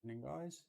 happening, guys.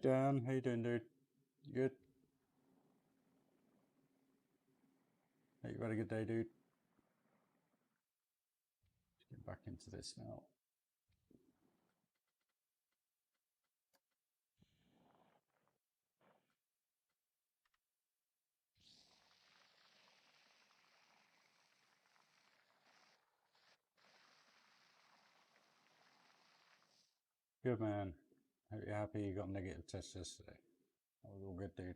Dan, how you doing, dude? You good? Hey, you had a good day, dude? Get back into this now. Good, man. Hope you're happy you got a negative test yesterday. That was all good, dude.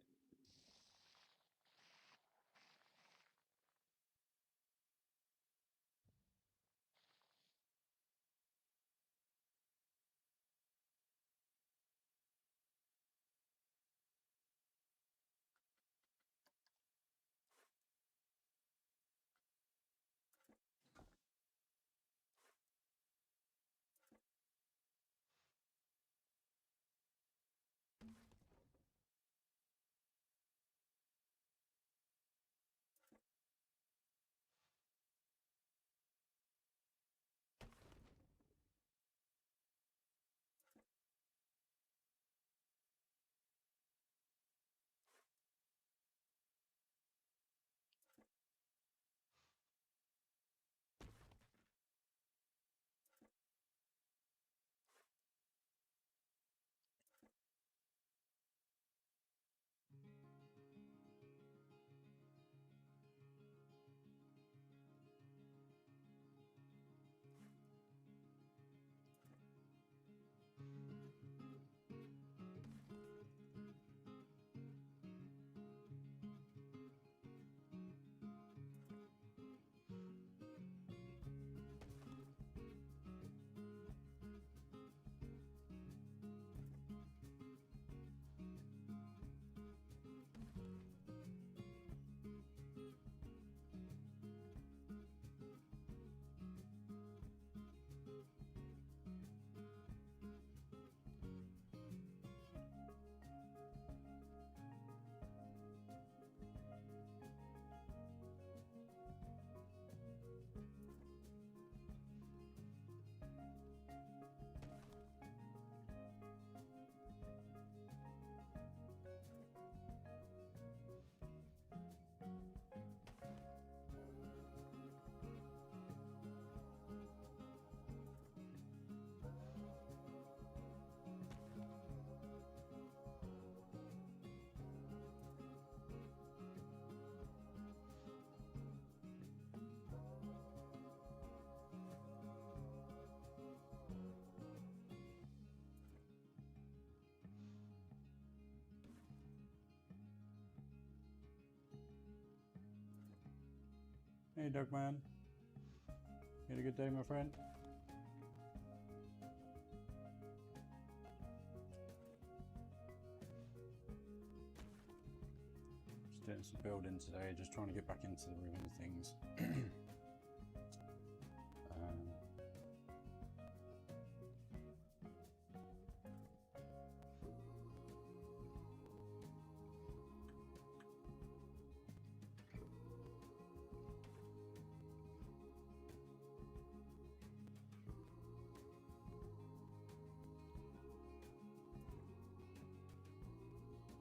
Hey, Doug, man. You had a good day, my friend? Just doing some building today, just trying to get back into the room of things.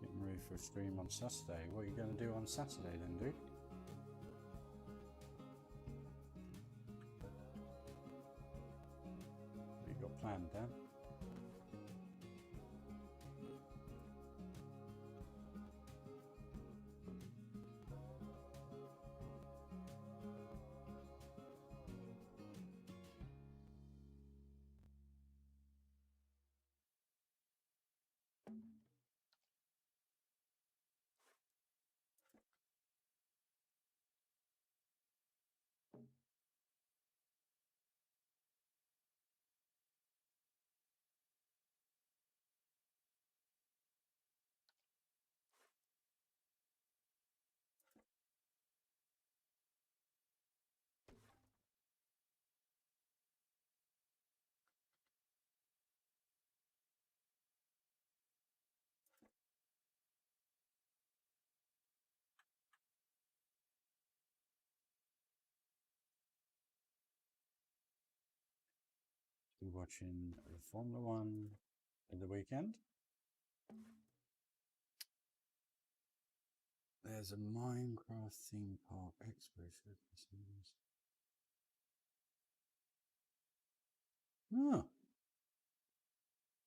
Getting ready for a stream on Saturday. What are you going to do on Saturday then, dude? What you got planned, Dan? Be watching Formula One at the weekend. There's a Minecraft theme park expo show. Oh,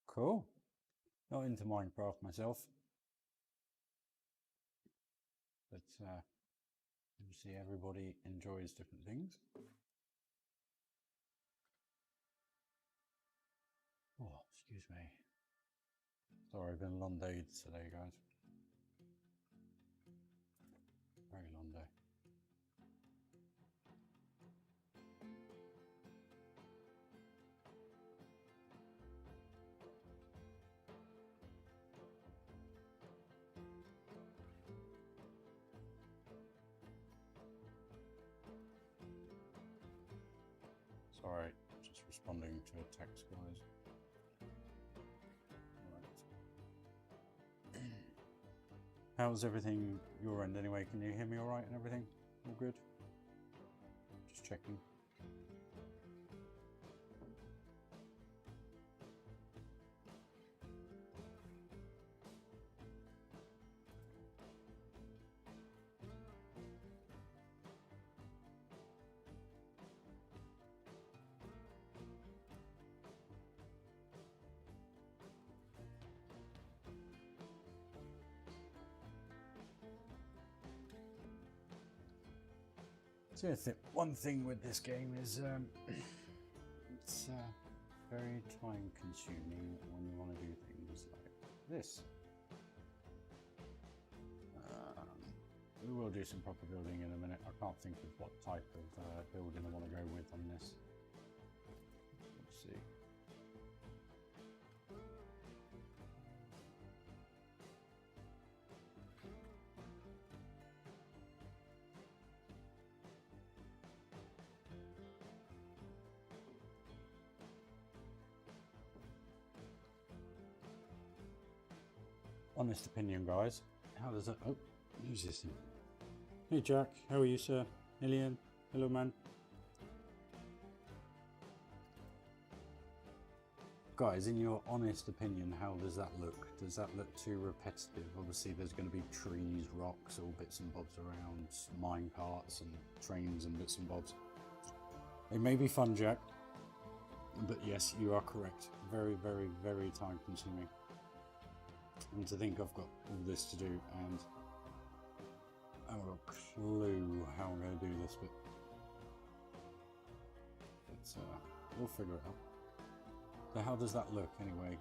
cool. Not into Minecraft myself, but obviously everybody enjoys different things. Oh, excuse me. Sorry, I've been a long day today, guys. Very long day. Sorry, just responding to a text, guys. Right. How's everything your end anyway? Can you hear me all right and everything? All good? Just checking. So one thing with this game is it's very time consuming when you want to do things like this. We will do some proper building in a minute. I can't think of what type of building I want to go with on this. Let's see. Honest opinion, guys. How does that... Oh, who's this thing? Hey, Jack. How are you, sir? Alien. Hello, man. Guys, in your honest opinion, how does that look? Does that look too repetitive? Obviously, there's going to be trees, rocks, all bits and bobs around, mine carts and trains and bits and bobs. It may be fun, Jack. But yes, you are correct. Very, very, very time consuming. And to think I've got all this to do and I haven't got a clue how I'm going to do this, but it's, we'll figure it out. So how does that look anyway?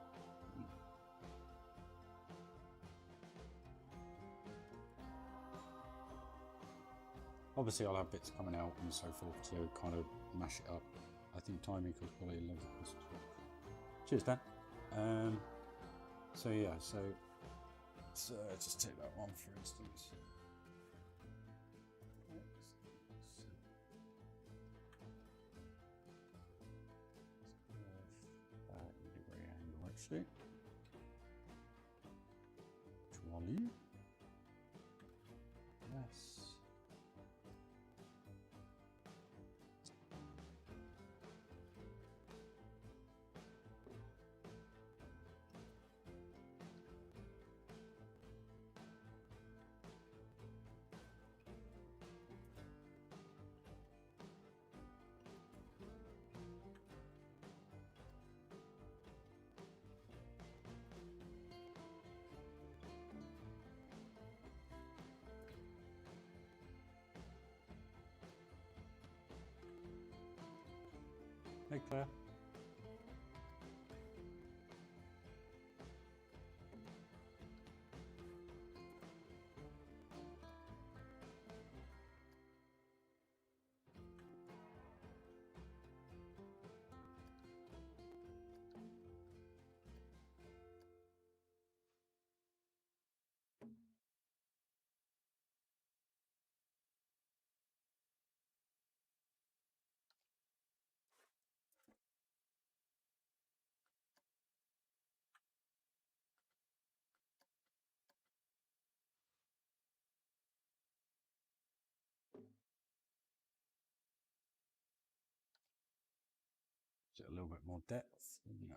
Obviously I'll have bits coming out and so forth to kind of mash it up. I think time equals quality love this. Cheers, Dan. So yeah, so let's just take that one for instance. Degree angle actually. Trolley. Yes. Hey Claire. Is it a little bit more depth? Yeah.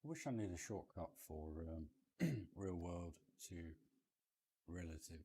wish I knew the shortcut for real world to relative.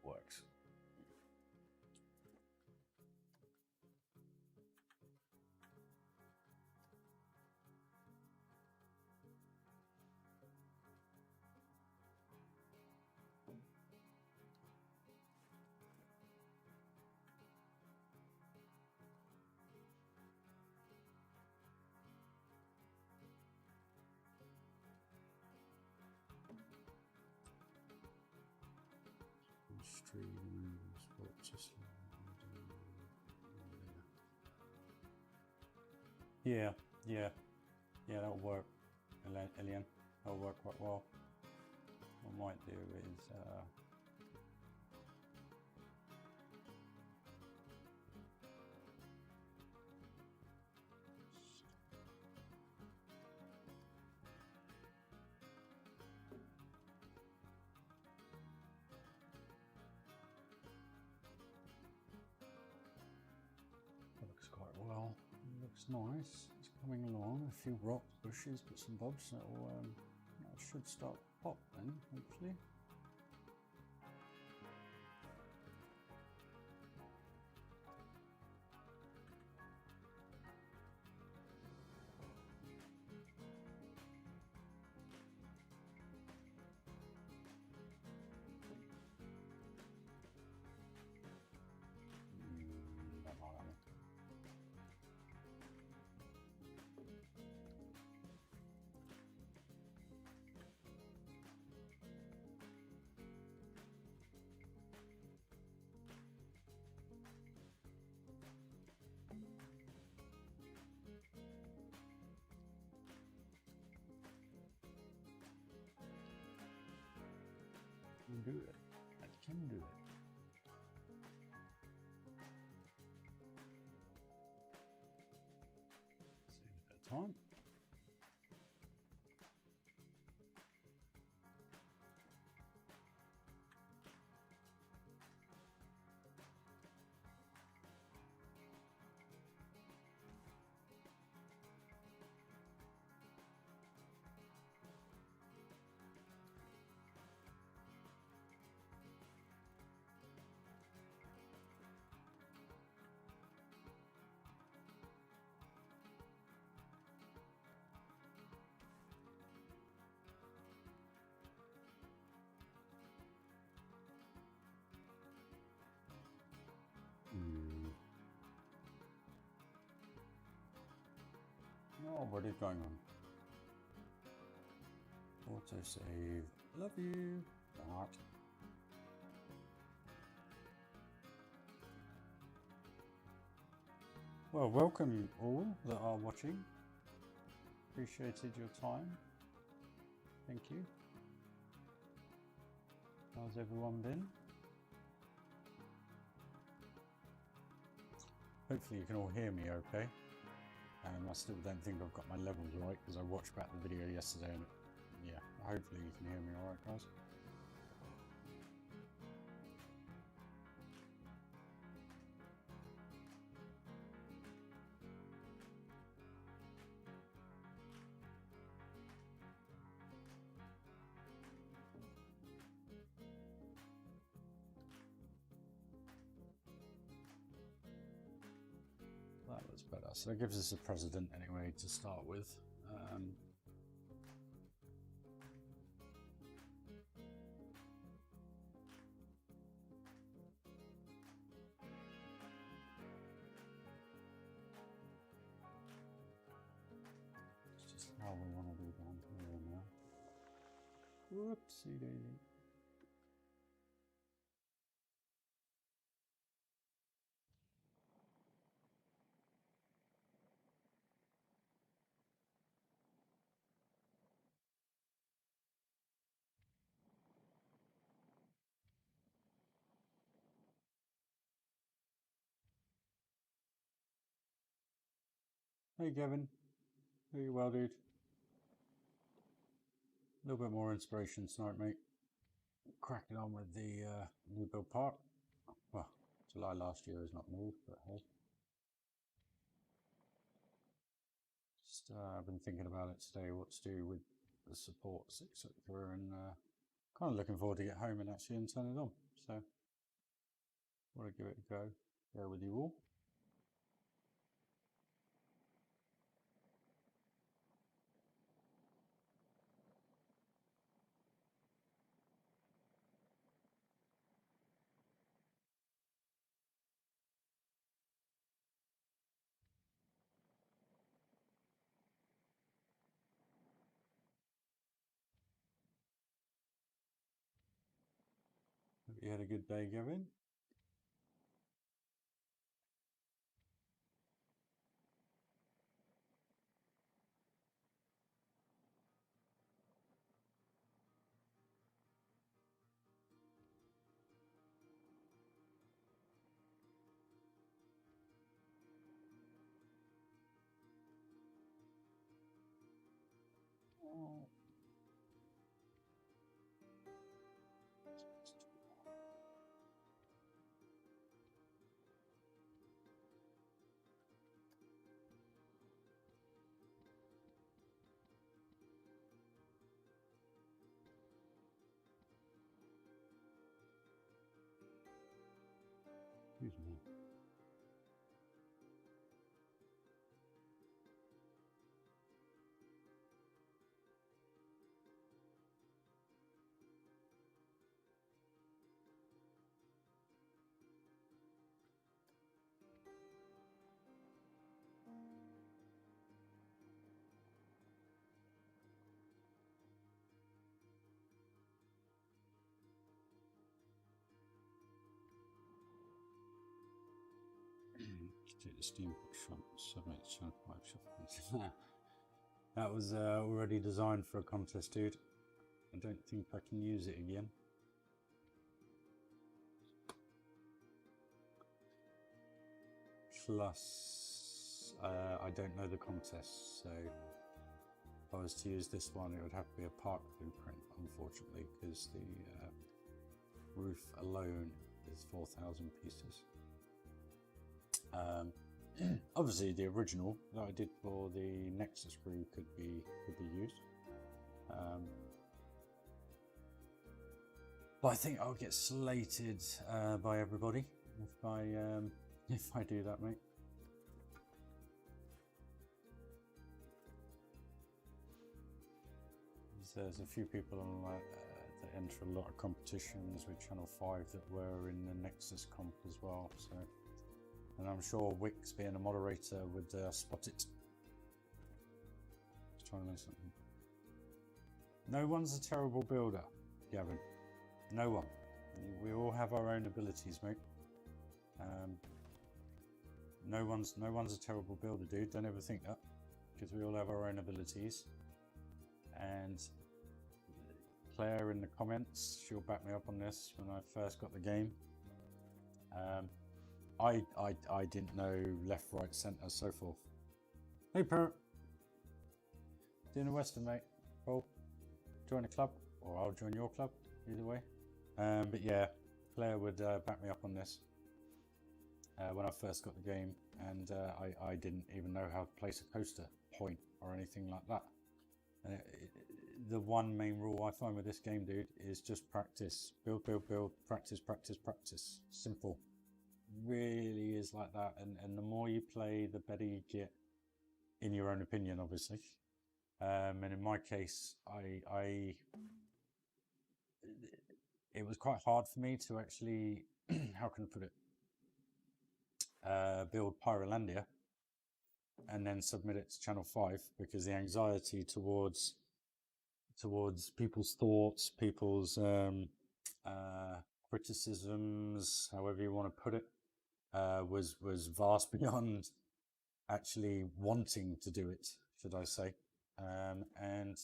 Works. Yeah, that'll work, Elian. That'll work quite well. What I might do is that looks quite well. It looks nice. It's coming along. A few rock bushes, bits and bobs. That should start to pop then, hopefully. Do it. I can do it. Save a bit of time. Oh, what is going on? Auto save. Love you. What? Well, welcome all that are watching. Appreciated your time. Thank you. How's everyone been? Hopefully you can all hear me okay. I still don't think I've got my levels right because I watched back the video yesterday and yeah, hopefully you can hear me alright, guys. That looks better. So it gives us a precedent anyway to start with. Whoopsie daisy. Hey Gavin, doing well, dude. A little bit more inspiration tonight, mate. Cracking on with the new build part. Well, July last year has not moved, but hey. Just I've been thinking about it today, what to do with the supports, etc. And kind of looking forward to get home and actually turn it on. So, want to give it a go. There with you all. Hope you had a good day, Gavin. Oh. Excuse me. Take the steam shot, submit channel 5 shuffle. That was already designed for a contest, dude. I don't think I can use it again. Plus, I don't know the contest, so if I was to use this one, it would have to be a park blueprint, unfortunately, because the roof alone is 4,000 pieces. Obviously, the original that I did for the Nexus crew could be used, but I think I'll get slated by everybody if I do that, mate. There's a few people on that enter a lot of competitions with Channel 5 that were in the Nexus comp as well, so. And I'm sure Wix, being a moderator, would spot it. Just trying to make something. No one's a terrible builder, Gavin. No one. We all have our own abilities, mate. No one's a terrible builder, dude. Don't ever think that, because we all have our own abilities. And Claire in the comments, she'll back me up on this. When I first got the game, I didn't know left, right, centre, so forth. Hey, parrot. Doing a Western, mate. Cool. Join a club, or I'll join your club. Either way. But yeah, Claire would back me up on this. When I first got the game, and I didn't even know how to place a coaster point or anything like that. The one main rule I find with this game, dude, is just practice. Build, build, build. Practice, practice, practice. Simple. Really is like that, and the more you play, the better you get, in your own opinion, obviously. And in my case, it was quite hard for me to actually, how can I put it, build Pyrolandia and then submit it to Channel 5, because the anxiety towards towards people's thoughts, people's criticisms, however you want to put it, was vast beyond actually wanting to do it, should I say. And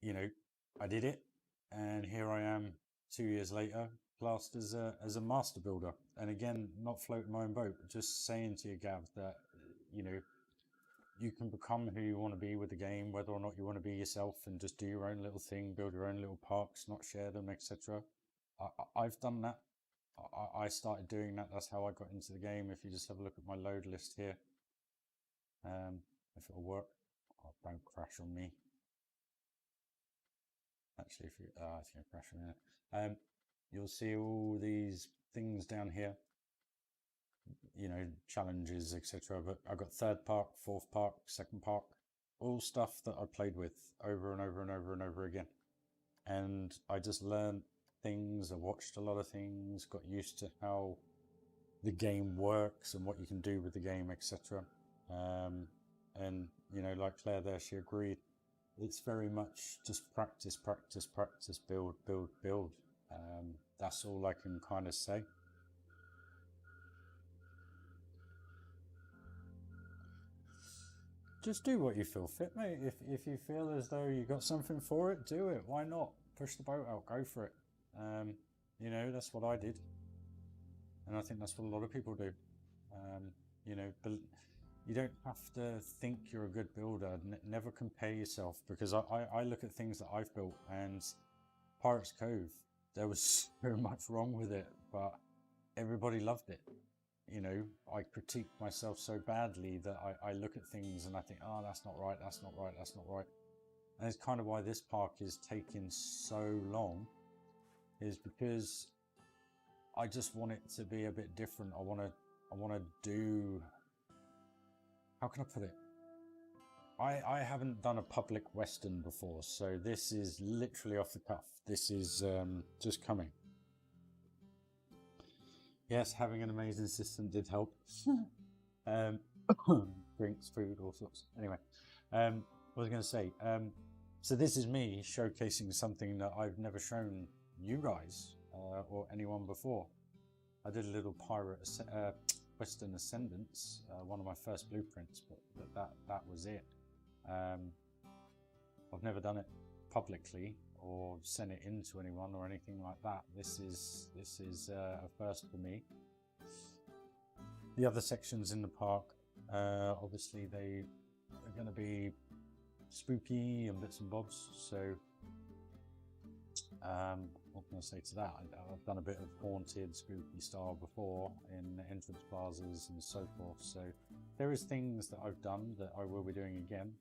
you know, I did it, and here I am 2 years later, classed as a master builder. And again, not floating my own boat, just saying to you, Gav, that you know, you can become who you want to be with the game, whether or not you want to be yourself and just do your own little thing, build your own little parks, not share them, etc. I've done that. I started doing that. That's how I got into the game. If you just have a look at my load list here, if it'll work. Oh, don't crash on me. Actually, if you, it's going to crash in a minute. You'll see all these things down here, you know, challenges, etc. But I got third park, fourth park, second park, all stuff that I played with over and over and over and over again. And I just learned things. I watched a lot of things, got used to how the game works and what you can do with the game, etc. And you know, like Claire there, she agreed. It's very much just practice, practice, practice, build, build, build. That's all I can kind of say. Just do what you feel fit, mate. If you feel as though you got something for it, do it. Why not? Push the boat out, go for it. You know, that's what I did. And I think that's what a lot of people do. You know, but you don't have to think you're a good builder. Never compare yourself, because I look at things that I've built, and Pirates Cove, there was so much wrong with it, but everybody loved it. You know, I critique myself so badly that I look at things and I think, oh, that's not right, that's not right, that's not right. And it's kind of why this park is taking so long, is because I just want it to be a bit different. I want to do, how can I put it? I haven't done a public Western before, so this is literally off the cuff. This is just coming. Yes, having an amazing assistant did help. Drinks, food, all sorts. Anyway, what was I going to say? So this is me showcasing something that I've never shown you guys or anyone before. I did a little Western Ascendance, one of my first blueprints, but that was it. I've never done it publicly or sent it in to anyone or anything like that. This is a first for me. The other sections in the park, obviously they are going to be spooky and bits and bobs. So what can I say to that? I've done a bit of haunted, spooky style before in entrance plazas and so forth. So there is things that I've done that I will be doing again.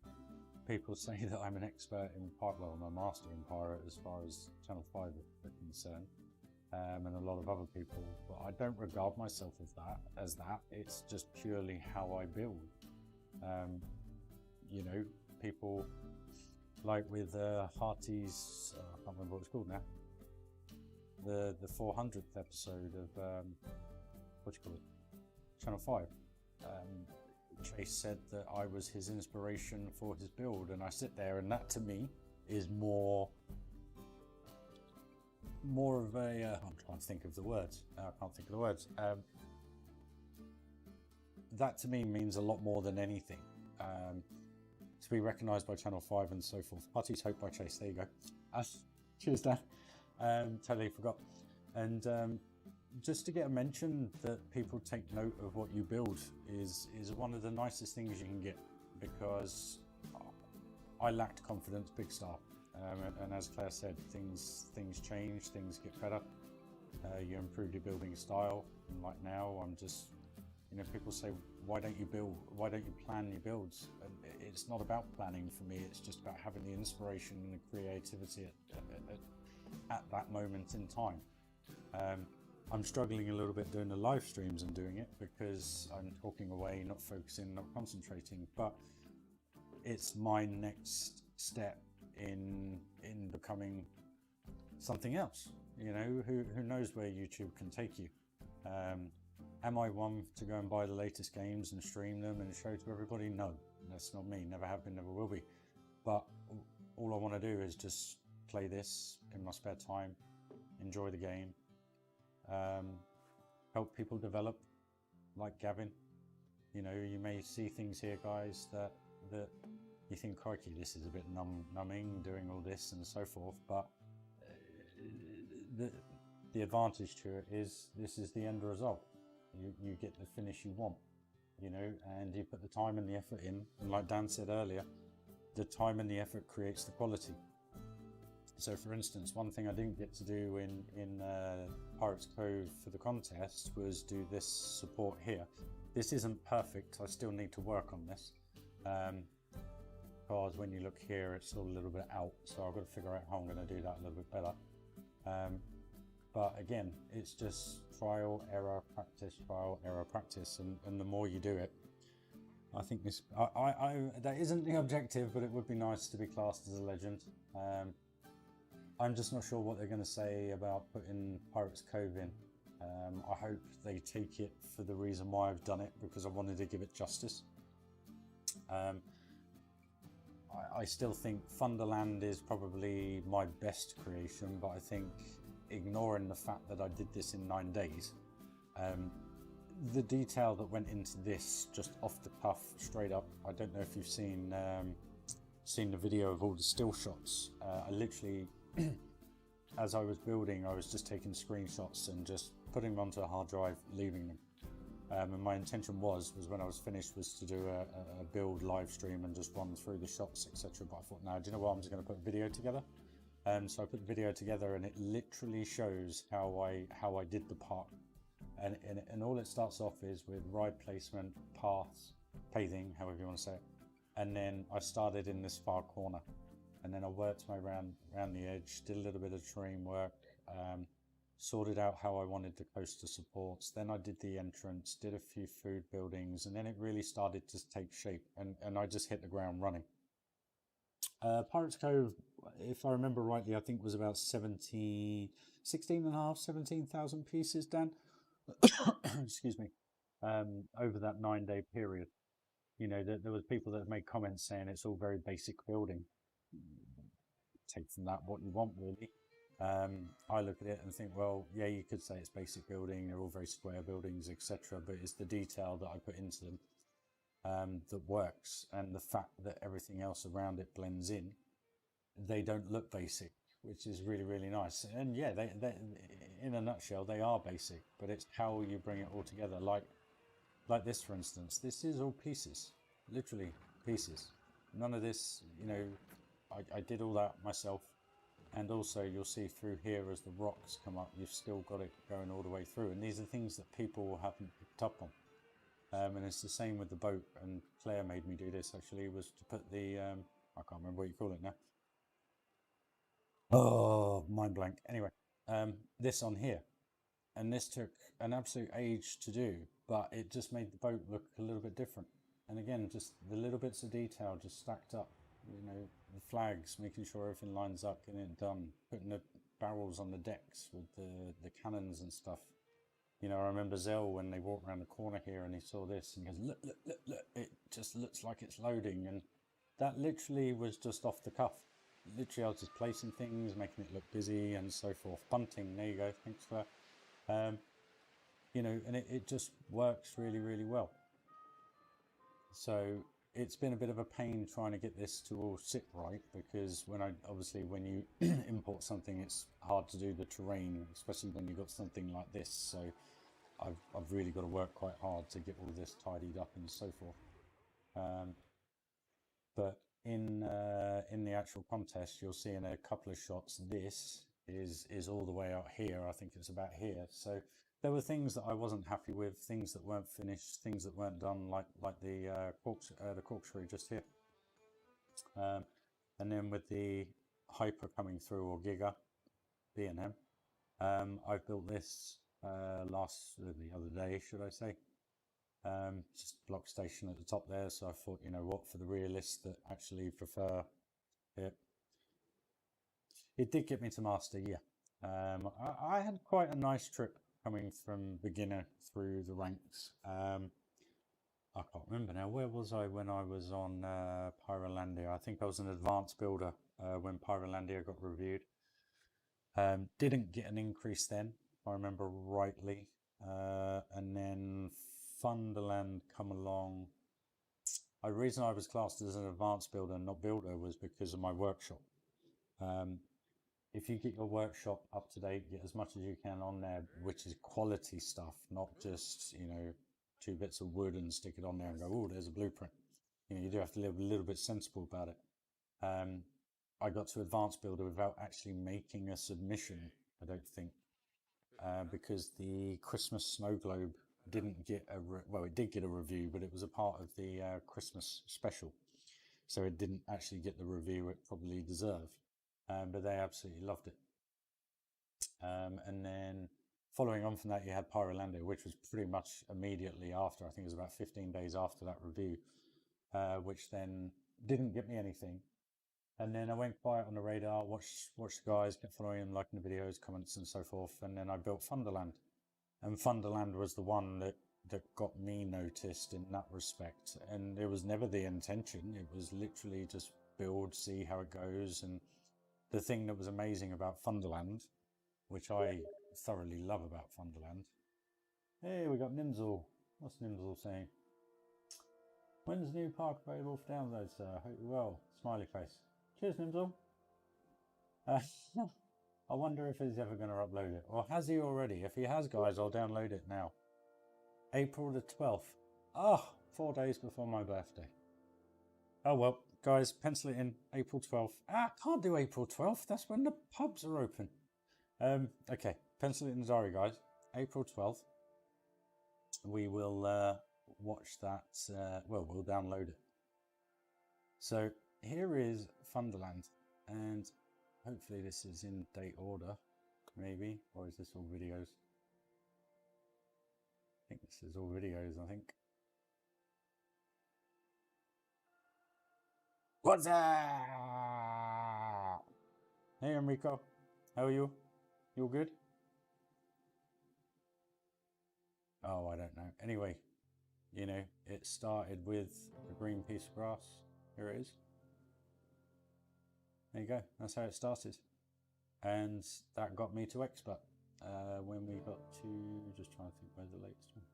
People say that I'm an expert in pirate, well, I'm a master in pirate as far as Channel 5 are concerned, and a lot of other people, but I don't regard myself as that. It's just purely how I build. You know, people like with Hearty's, I can't remember what it's called now, the 400th episode of, what do you call it, Channel 5. Chase said that I was his inspiration for his build, and I sit there, and that to me is more of a I'm trying to think of the words. I can't think of the words. That to me means a lot more than anything. To be recognised by Channel 5 and so forth. Hearty's Hope by Chase. There you go. Cheers, Dan. Totally forgot. And just to get a mention that people take note of what you build is one of the nicest things you can get, because I lacked confidence big start, and as Claire said, things change, things get better. You improve your building style, and like now I'm just, you know, people say, why don't you plan your builds? And it's not about planning for me, it's just about having the inspiration and the creativity at that moment in time. I'm struggling a little bit doing the live streams and doing it because I'm talking away, not focusing, not concentrating, but it's my next step in becoming something else. You know, who knows where YouTube can take you. Am I one to go and buy the latest games and stream them and show to everybody? No, that's not me. Never have been, never will be. But all I want to do is just play this in my spare time, enjoy the game, help people develop like Gavin. You know, you may see things here, guys, that you think, crikey, this is a bit numbing, doing all this and so forth, but the advantage to it is this is the end result. You get the finish you want, you know, and you put the time and the effort in, and like Dan said earlier, the time and the effort creates the quality. So for instance, one thing I didn't get to do in Pirates Cove for the contest was do this support here. This isn't perfect, I still need to work on this. Because when you look here, it's all a little bit out, so I've got to figure out how I'm going to do that a little bit better. But again, it's just trial, error, practice, and the more you do it, I think this, that isn't the objective, but it would be nice to be classed as a legend. I'm just not sure what they're going to say about putting Pirates Cove in. I hope they take it for the reason why I've done it, because I wanted to give it justice. I still think Thunderland is probably my best creation, but I think ignoring the fact that I did this in 9 days, the detail that went into this just off the cuff, straight up. I don't know if you've seen the video of all the still shots. I literally, as I was building, I was just taking screenshots and just putting them onto a hard drive, leaving them. And my intention was when I was finished was to do a build live stream and just run through the shots, etc. But I thought, no, do you know what? I'm just going to put a video together. So I put the video together, and it literally shows how I did the part. And all it starts off is with ride placement, paths, paving, however you want to say it. And then I started in this far corner, and then I worked my way around the edge, did a little bit of terrain work, sorted out how I wanted the coaster supports. Then I did the entrance, did a few food buildings, and then it really started to take shape, and I just hit the ground running. Pirates Cove, if I remember rightly, I think was about 17,000 pieces, Dan. Excuse me. Over that 9-day period. You know, there was people that made comments saying it's all very basic building. Take from that what you want, really. I look at it and think, well, yeah, you could say it's basic building. They're all very square buildings, etc. But it's the detail that I put into them that works, and the fact that everything else around it blends in. They don't look basic, which is really, really nice. And yeah, they in a nutshell, they are basic, but it's how you bring it all together. Like this, for instance, this is all pieces, literally pieces. None of this, you know, I did all that myself. And also you'll see through here as the rocks come up, you've still got it going all the way through. And these are things that people haven't picked up on. And it's the same with the boat. And Claire made me do this, actually, was to put the, I can't remember what you call it now. Oh, mind blank. Anyway, this on here. And this took an absolute age to do, but it just made the boat look a little bit different. And again, just the little bits of detail just stacked up, you know, the flags, making sure everything lines up, getting it done, putting the barrels on the decks with the cannons and stuff. You know, I remember Zell when they walked around the corner here and he saw this and he goes, look, it just looks like it's loading. And that literally was just off the cuff. Literally, I was just placing things, making it look busy and so forth. Bunting, there you go, thanks for that. You know, and it just works really, really well. So it's been a bit of a pain trying to get this to all sit right, because when you import something, it's hard to do the terrain, especially when you've got something like this. So I've really got to work quite hard to get all this tidied up and so forth. But in the actual contest, you'll see in a couple of shots, this is all the way out here. I think it's about here. So there were things that I wasn't happy with, things that weren't finished, things that weren't done, like the corkscrew just here. And then with the Hyper coming through, or Giga, B&M, I built this the other day, should I say. Just block station at the top there, so I thought, you know what, for the realists that actually prefer it. It did get me to master, yeah. I had quite a nice trip coming from beginner through the ranks. I can't remember now. Where was I when I was on Pyrolandia? I think I was an advanced builder when Pyrolandia got reviewed. Didn't get an increase then, if I remember rightly. And then Thunderland come along. The reason I was classed as an advanced builder and not builder was because of my workshop. If you get your workshop up to date, get as much as you can on there, which is quality stuff, not just, you know, 2 bits of wood and stick it on there and go, oh, there's a blueprint. You know, you do have to live a little bit sensible about it. I got to advanced builder without actually making a submission, I don't think, because the Christmas snow globe didn't get well, it did get a review, but it was a part of the Christmas special, so it didn't actually get the review it probably deserved. But they absolutely loved it. And then following on from that, you had Pyrolandia, which was pretty much immediately after. I think it was about 15 days after that review, which then didn't get me anything. And then I went quiet on the radar, watched the guys, kept following them, liking the videos, comments and so forth. And then I built Thunderland. And Thunderland was the one that got me noticed in that respect. And it was never the intention. It was literally just build, see how it goes. And the thing that was amazing about Thunderland, which I thoroughly love about Thunderland. Hey, we got Nimsel. What's Nimsel saying? When's the new park available for download, sir? Hope you're well. Smiley face. Cheers, Nimsel. I wonder if he's ever going to upload it. Or has he already? If he has, guys, I'll download it now. April the 12th. Oh, 4 days before my birthday. Oh, well, guys, pencil it in. April 12th. Ah, can't do April 12th. That's when the pubs are open. Okay, pencil it in the diary, guys. April 12th. We will watch that. Well, we'll download it. So here is Thunderland, and hopefully this is in date order, maybe, or is this all videos? I think this is all videos, I think. What's up? Hey Enrico, how are you? You all good? Oh, I don't know. Anyway, you know, it started with a green piece of grass. Here it is. There you go. That's how it started. And that got me to expert. When we got to, just trying to think where's the latest one.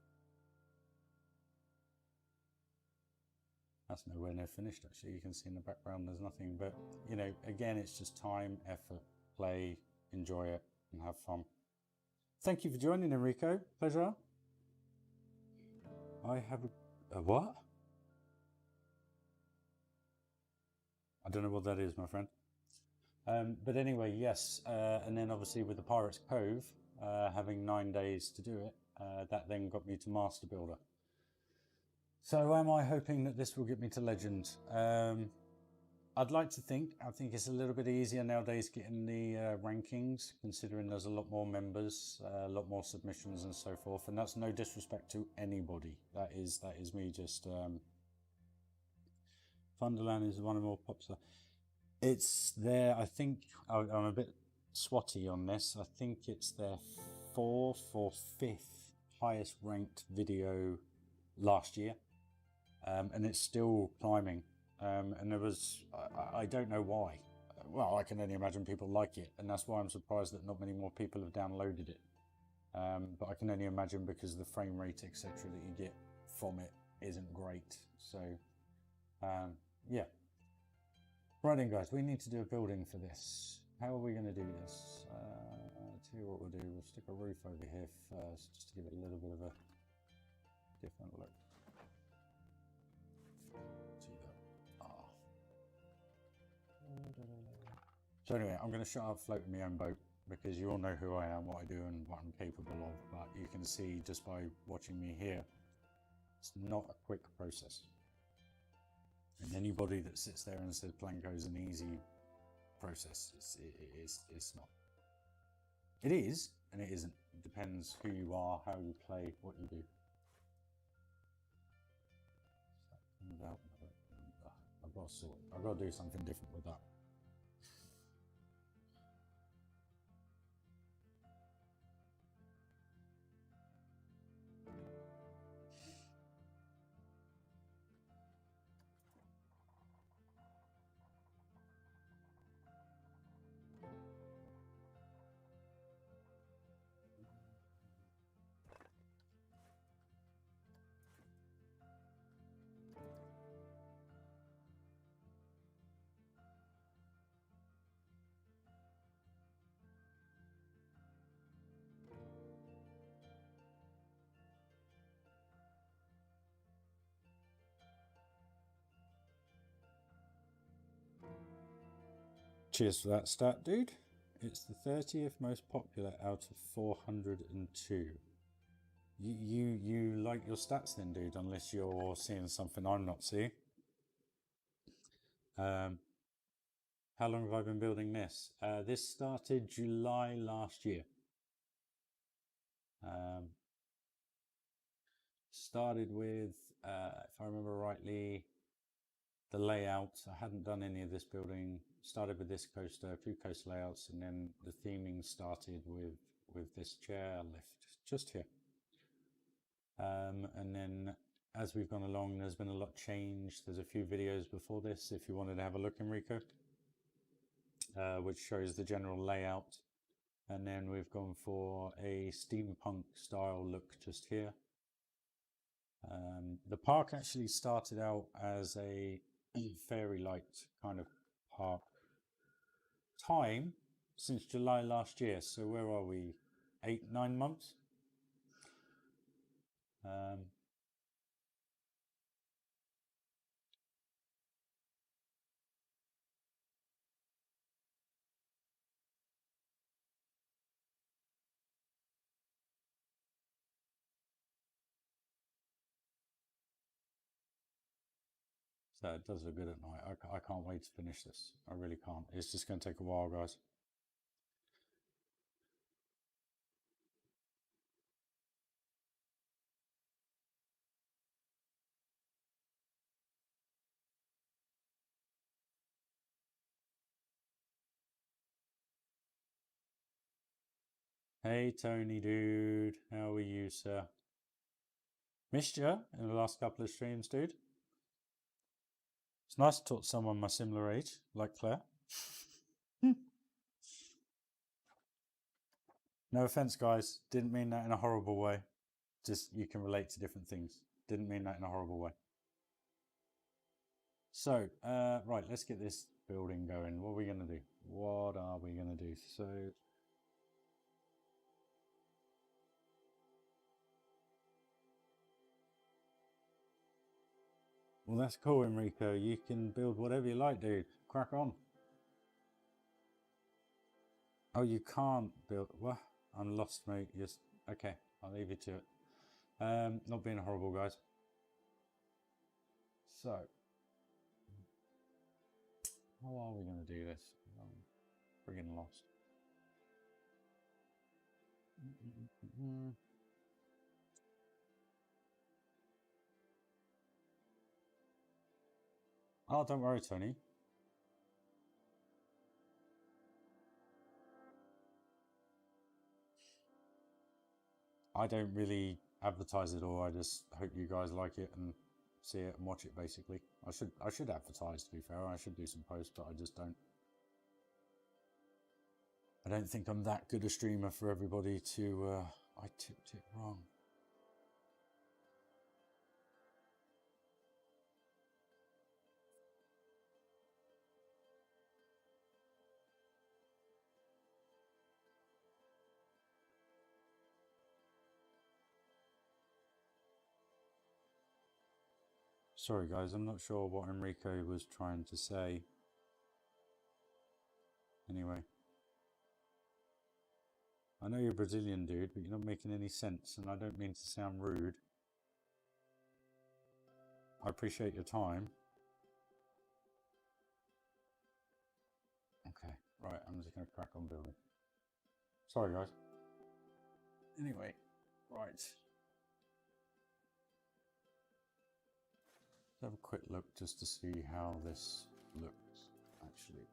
That's nowhere near finished, actually. You can see in the background there's nothing, but you know, again, it's just time, effort, play, enjoy it, and have fun. Thank you for joining, Enrico. Pleasure. I have a what? I don't know what that is, my friend. But anyway, yes, and then obviously with the Pirates Cove, having 9 days to do it, that then got me to Master Builder. So am I hoping that this will get me to Legend? I'd like to think. I think it's a little bit easier nowadays getting the rankings, considering there's a lot more members, a lot more submissions and so forth. And that's no disrespect to anybody. That is me just... Thunderland is one of the more popular. It's their, I think, I'm a bit swatty on this. I think it's their 4th or 5th highest ranked video last year. And it's still climbing. And there was, I don't know why. Well, I can only imagine people like it. And that's why I'm surprised that not many more people have downloaded it. But I can only imagine because the frame rate, etc. that you get from it isn't great. So, yeah. Right then, guys, we need to do a building for this. How are we going to do this? I'll tell you what we'll do. We'll stick a roof over here first, just to give it a little bit of a different look. So anyway, I'm going to shut up floating my own boat because you all know who I am, what I do and what I'm capable of, but you can see just by watching me here, it's not a quick process. And anybody that sits there and says Planko is an easy process, it's not. It is, and it isn't. It depends who you are, how you play, what you do. I've got to do something different with that. Cheers for that stat, dude. It's the 30th most popular out of 402. You like your stats then, dude, unless you're seeing something I'm not seeing. How long have I been building this? This started July last year. Started with, if I remember rightly, the layout. I hadn't done any of this building. Started with this coaster, a few coaster layouts, and then the theming started with this chair lift just here. And then as we've gone along, there's been a lot changed. There's a few videos before this if you wanted to have a look, Enrico, which shows the general layout. And then we've gone for a steampunk style look just here. The park actually started out as a fairy light kind of park. Time since July last year, so where are we? 8-9 months. So it does look good at night. I can't wait to finish this. I really can't. It's just going to take a while, guys. Hey Tony, dude. How are you, sir? Missed you in the last couple of streams, dude. It's nice to talk to someone my similar age, like Claire. No offense, guys. Didn't mean that in a horrible way. Just you can relate to different things. Didn't mean that in a horrible way. So, right, let's get this building going. What are we going to do? What are we going to do? So, well, that's cool, Enrico. You can build whatever you like, dude. Crack on. Oh, you can't build. What? I'm lost, mate. Just okay. I'll leave you to it. Not being horrible, guys. So, how are we going to do this? I'm friggin' lost. Oh, don't worry, Tony. I don't really advertise it all. I just hope you guys like it and see it and watch it. Basically, I should advertise. To be fair, I should do some posts, but I just don't. I don't think I'm that good a streamer for everybody to. I tipped it wrong. Sorry, guys. I'm not sure what Enrico was trying to say. Anyway. I know you're a Brazilian, dude, but you're not making any sense, and I don't mean to sound rude. I appreciate your time. Okay, right, I'm just going to crack on building. Sorry, guys. Anyway, right. Let's have a quick look just to see how this looks, actually.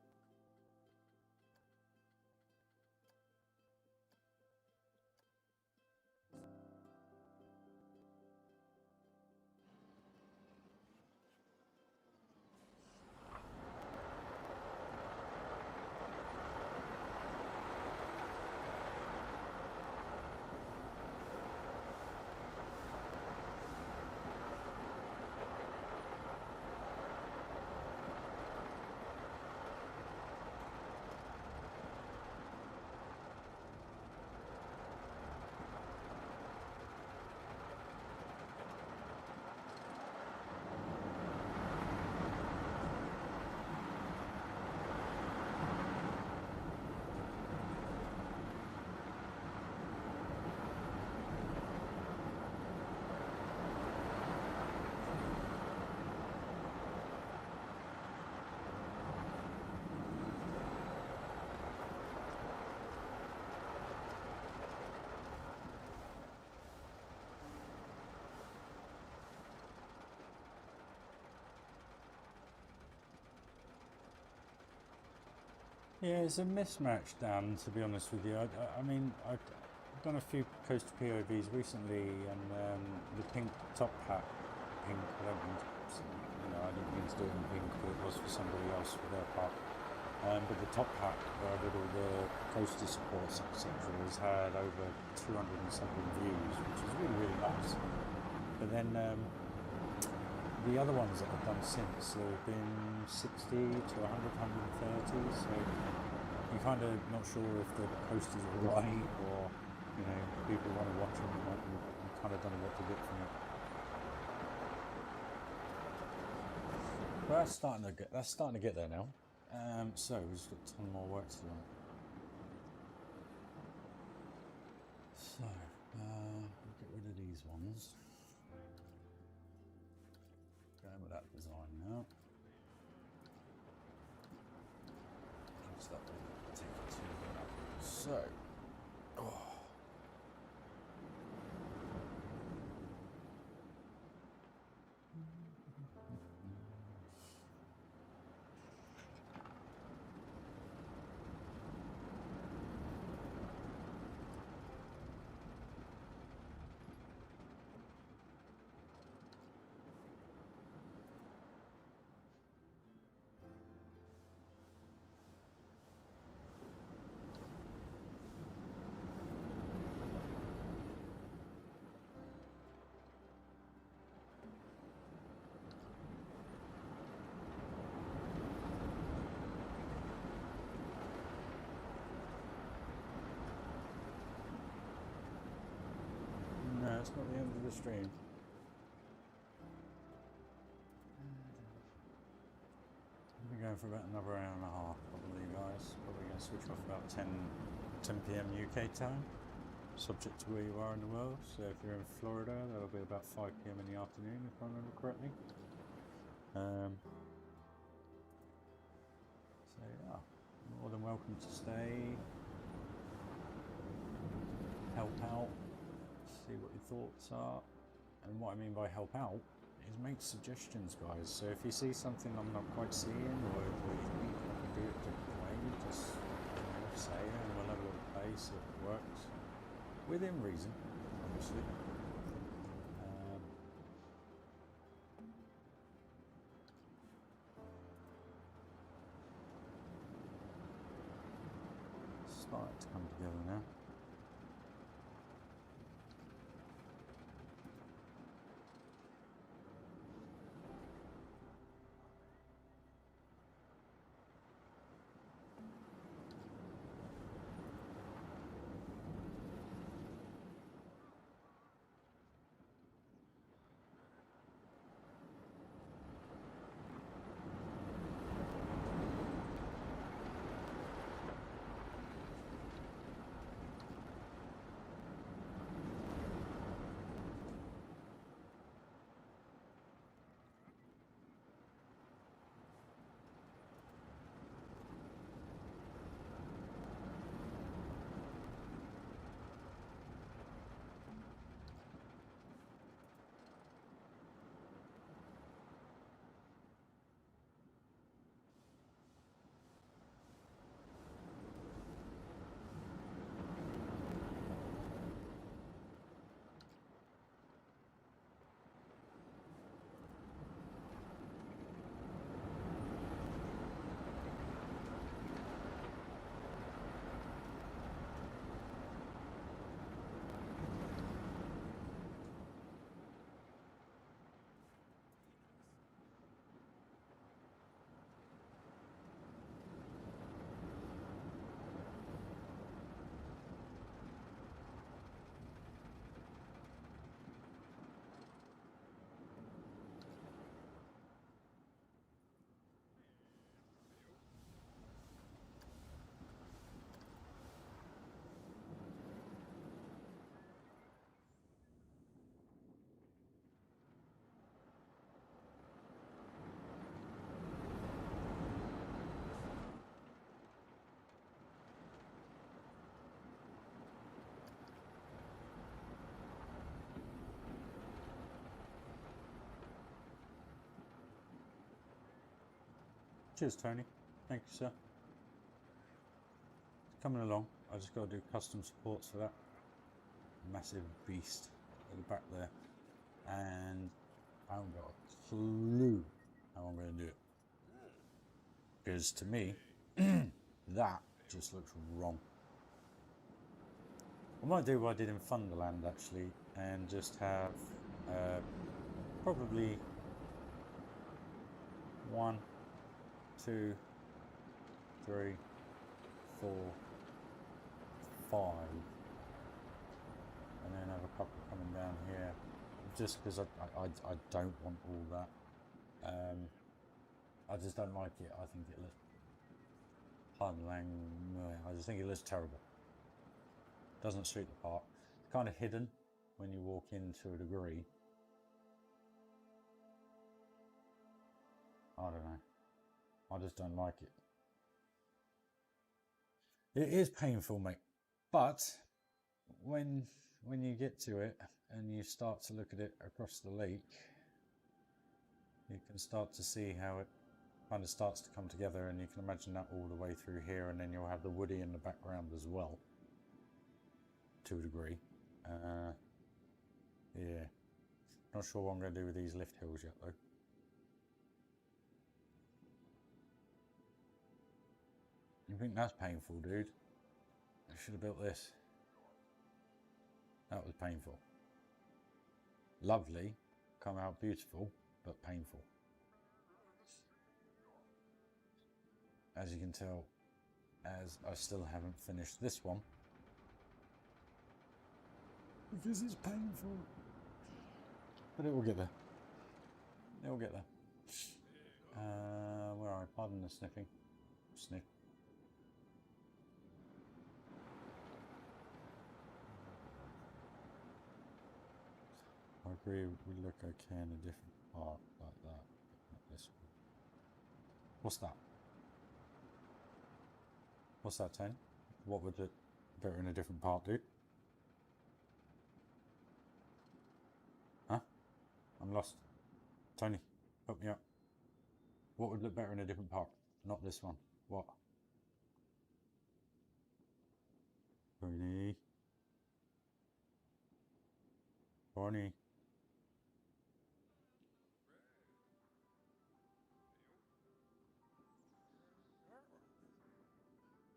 Yeah, it's a mismatch, Dan, to be honest with you. I mean, I've done a few coaster POVs recently, and the pink top hat, pink, I don't mean to, I didn't mean to do it in pink, but it was for somebody else for their part. But the top hat, with all the coaster supports, etc., has had over 200 and something views, which is really, really nice. But then the other ones that I've done since, there have been 60 to 100, 130, so you're kind of not sure if the coasters are right, or people want to watch them, and you kind of don't know what to get from it. But that's starting to get there now. So we've just got a ton more work to do. So we'll get rid of these ones. Going with that design now. Just that will take it to the so. No, it's not the end of the stream. We're going for about another hour and a half, probably, guys. Probably going to switch off about 10 p.m. UK time, subject to where you are in the world. So if you're in Florida, that'll be about 5 p.m. in the afternoon, if I remember correctly. So yeah, more than welcome to stay, help out, see what your thoughts are. And what I mean by help out is make suggestions, guys. So if you see something I'm not quite seeing, or you think I can do it a different way, just say it, and we'll have a little play, see if it works. Within reason, obviously. Starting to come together now. Cheers, Tony. Thank you, sir. coming along. I just got to do custom supports for that massive beast at the back there, and I haven't got a clue how I'm going to do it, because to me that just looks wrong. I might do what I did in Thunderland actually, and just have probably 1, 2, 3, 4, 5, and then have a couple coming down here, just because I don't want all that. I just don't like it. I think it looks, I just think it looks terrible. Doesn't suit the part. It's kind of hidden when you walk in to a degree. I don't know. I just don't like it. It is painful, mate. But when you get to it and you start to look at it across the lake, you can start to see how it kind of starts to come together, and you can imagine that all the way through here, and then you'll have the woody in the background as well, to a degree. Yeah, not sure what I'm going to do with these lift hills yet though. You think that's painful, dude? I should have built this. That was painful. Lovely, come out beautiful, but painful. As you can tell, as I still haven't finished this one, because it's painful. But it will get there. It will get there. Where are I? Pardon the sniffing. Sniff. I agree, we look okay in a different part like that, but not this one. What's that? What's that, Tony? What would it better in a different part, dude? Huh? I'm lost. Tony, help me out. What would look better in a different part? Not this one. What? Tony. Tony.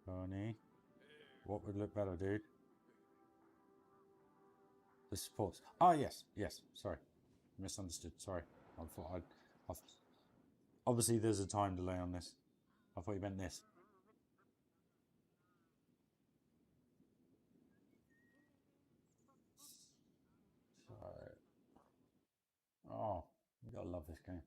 Tony. What would look better, dude? The supports. Ah, yes, yes. Sorry, misunderstood. Sorry, I thought I've obviously there's a time delay on this. I thought you meant this. So, oh, you gotta love this game.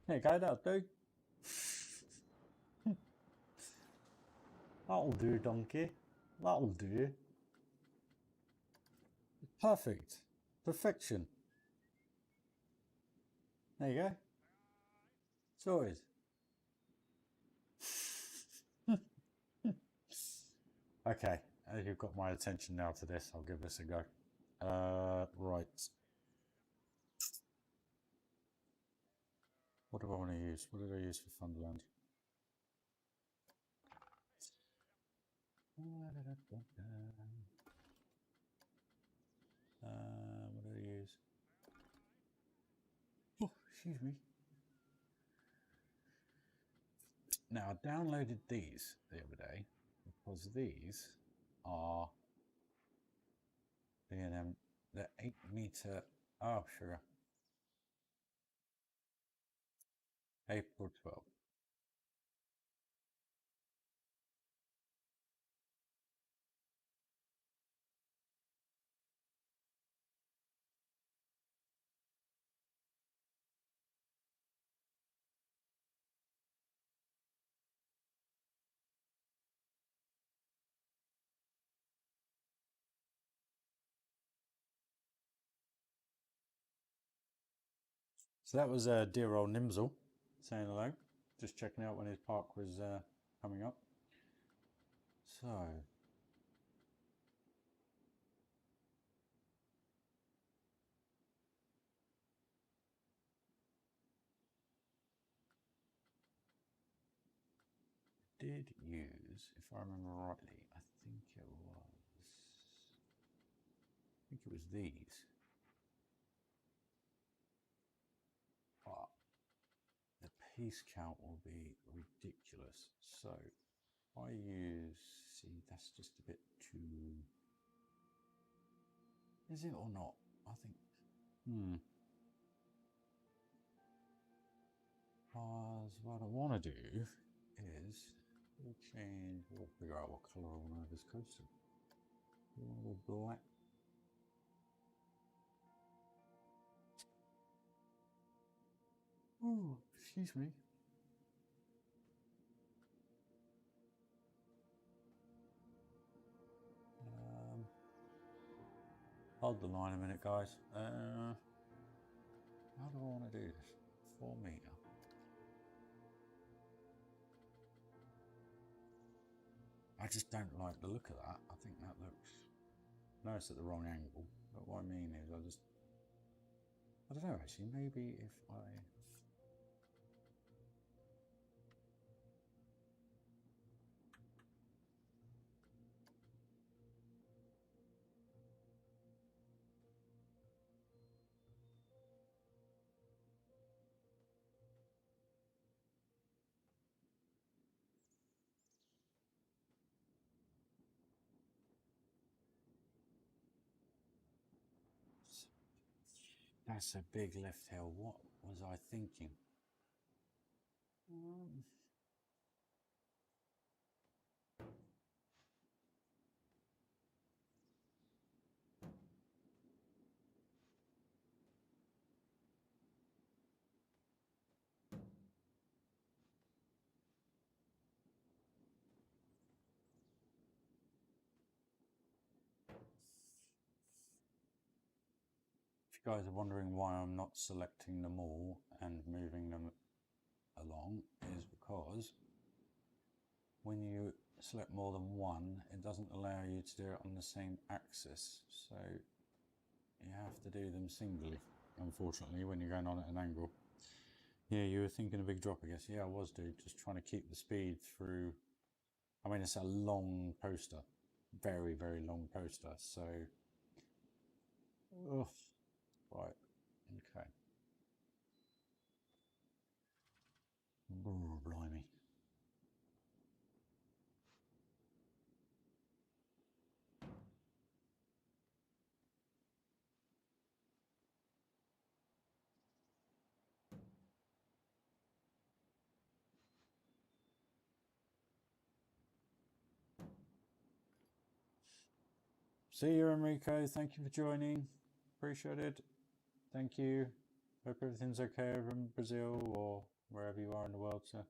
There you go, that'll do. That'll do, donkey. That'll do. Perfect. Perfection. There you go. Sorted. Okay, as you've got my attention now to this, I'll give this a go. Right. What do I want to use? What did I use for Thunderland? What did I use? Oh, excuse me. Now, I downloaded these the other day because these are they're 8 meter. Oh, sugar. April 12th. So that was dear old Nimsel saying hello, just checking out when his park was coming up. So did use, if I remember rightly, I think it was these. But the piece count will be ridiculous. So I use, see, that's just a bit too, is it or not? I think, what I want to do is we'll change, we'll figure out what colour I want to have this coaster. We want a black. Oh, excuse me. Hold the line a minute, guys. How do I want to do this? 4 metre. I just don't like the look of that. I think that looks, no, it's at the wrong angle, but what I mean is I don't know actually, maybe if I, that's a big left heel. What was I thinking? If you guys are wondering why I'm not selecting them all and moving them along, is because when you select more than one, it doesn't allow you to do it on the same axis. So you have to do them singly, unfortunately, when you're going on at an angle. Yeah, you were thinking a big drop, I guess. Yeah, I was, dude. Just trying to keep the speed through. I mean, it's a long coaster. Very, very long coaster. So, ugh. Right. Okay. Brr, blimey. See you, Enrico. Thank you for joining. Appreciate it. Thank you. Hope everything's okay over in Brazil or wherever you are in the world, sir.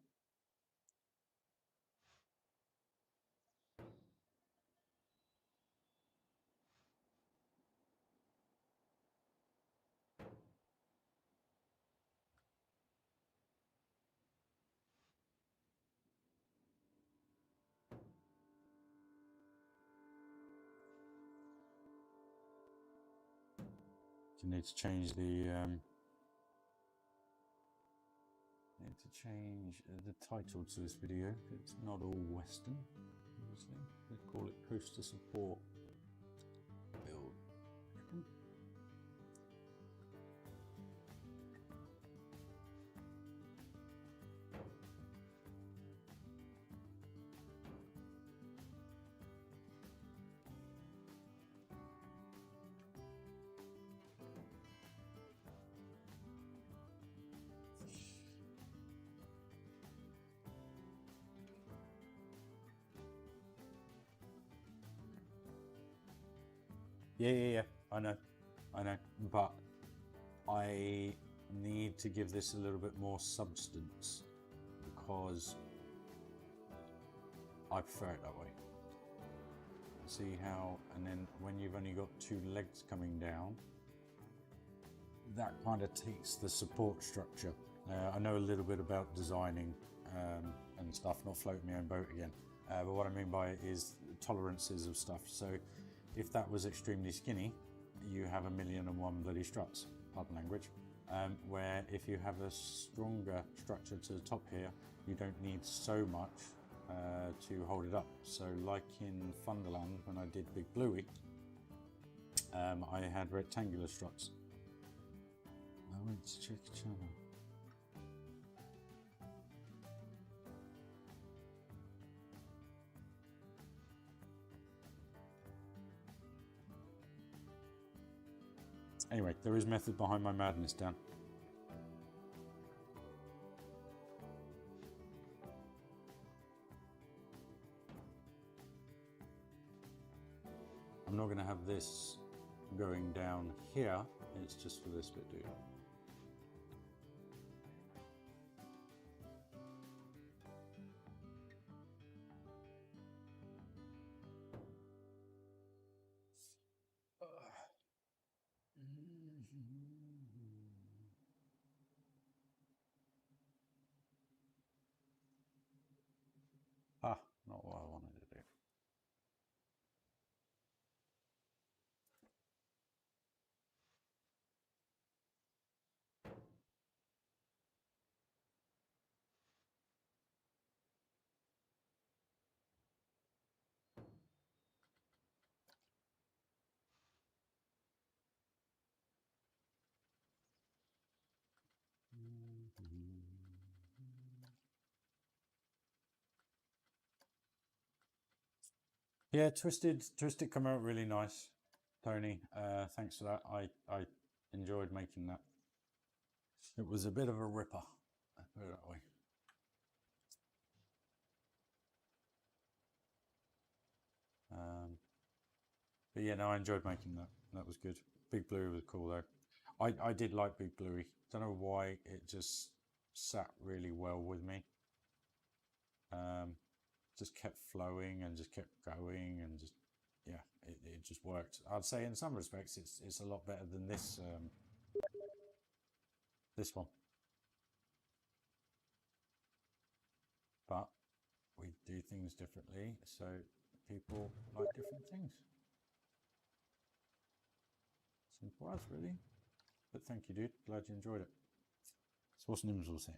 You need to change the title to this video. It's not all Western, obviously. They call it Coaster Support Build. Yeah. I know, but I need to give this a little bit more substance because I prefer it that way. See how, and then when you've only got two legs coming down, that kind of takes the support structure. I know a little bit about designing and stuff, not floating my own boat again, but what I mean by it is tolerances of stuff. So if that was extremely skinny, you have 1,000,001 bloody struts, pardon language. Where if you have a stronger structure to the top here, you don't need so much to hold it up. So like in Thunderland, when I did Big Bluey, I had rectangular struts. I went to check the channel. Anyway, there is method behind my madness, Dan. I'm not going to have this going down here, it's just for this bit, dude. Ah, not what I wanted to do. Yeah, Twisted come out really nice, Tony. Thanks for that. I enjoyed making that. It was a bit of a ripper, put it that way. But yeah, no, I enjoyed making that. That was good. Big Blue was cool though. I did like Big Bluey. Don't know why, it just sat really well with me. Just kept flowing and just kept going and just, yeah, it just worked. I'd say in some respects it's a lot better than this this one. But we do things differently, so people like different things. Simple as, really. But thank you, dude. Glad you enjoyed it. So what's Nimsel saying?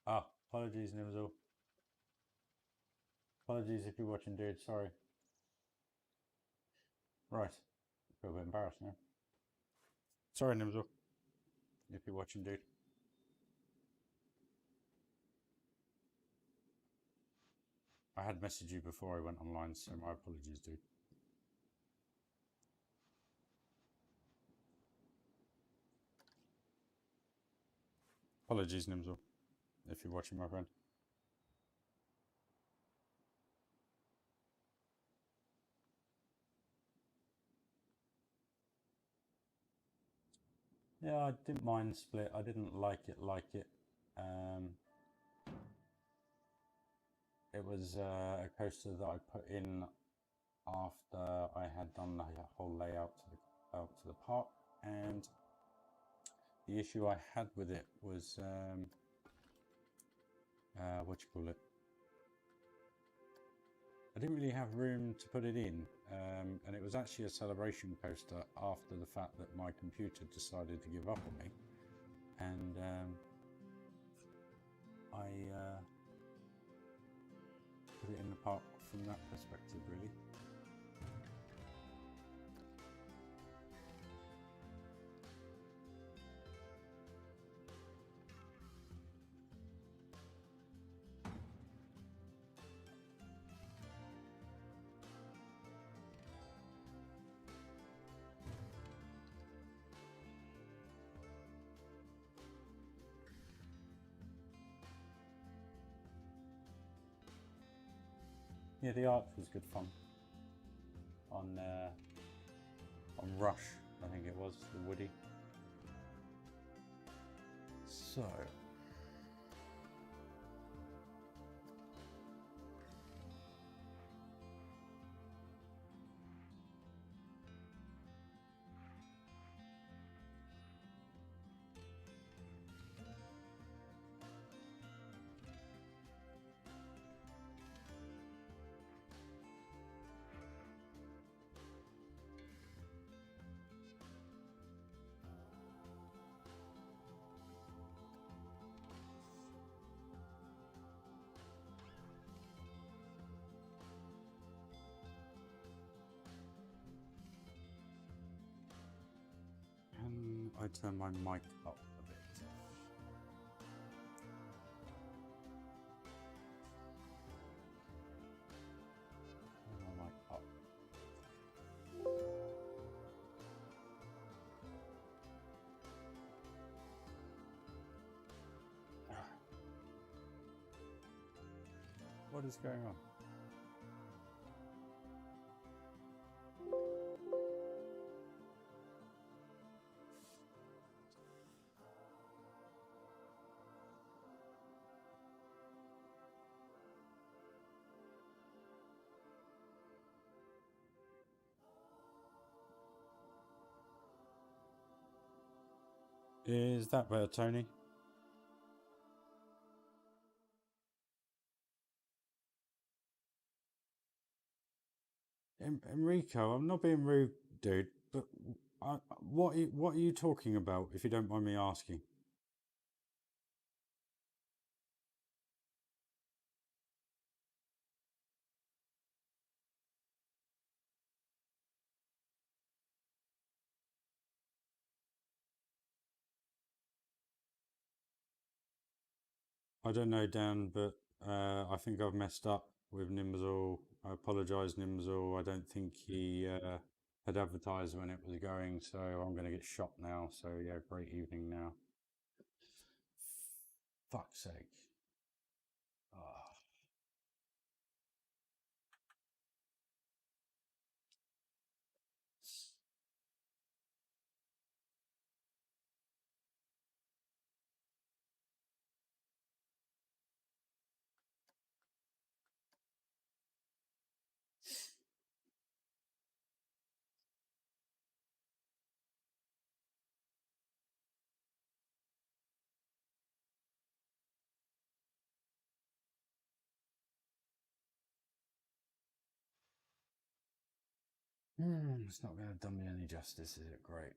Ah, apologies, Nimsel. Apologies if you're watching, dude. Sorry. Right. Feel a bit embarrassed now. Sorry, Nimsel. If you're watching, dude. I had messaged you before I went online, so my apologies, dude. Apologies, Nimsel, if you're watching, my friend. Yeah, I didn't mind Split. I didn't like it. It was a coaster that I put in after I had done the whole layout out to the park, and the issue I had with it was what do you call it? I didn't really have room to put it in, and it was actually a celebration coaster after the fact that my computer decided to give up on me, and I put it in the park from that perspective, really. Yeah, the arch was good fun. On Rush, I think it was, the Woody. So to turn my mic up a bit. Turn my mic up. What is going on? Is that better, Tony? Enrico, I'm not being rude, dude, but what are you talking about, if you don't mind me asking? I don't know, Dan, but I think I've messed up with Nimzal. I apologise, Nimzal. I don't think he had advertised when it was going, so I'm going to get shot now. So yeah, great evening now. Fuck's sake. Ah. It's not going to do me any justice, is it? Great.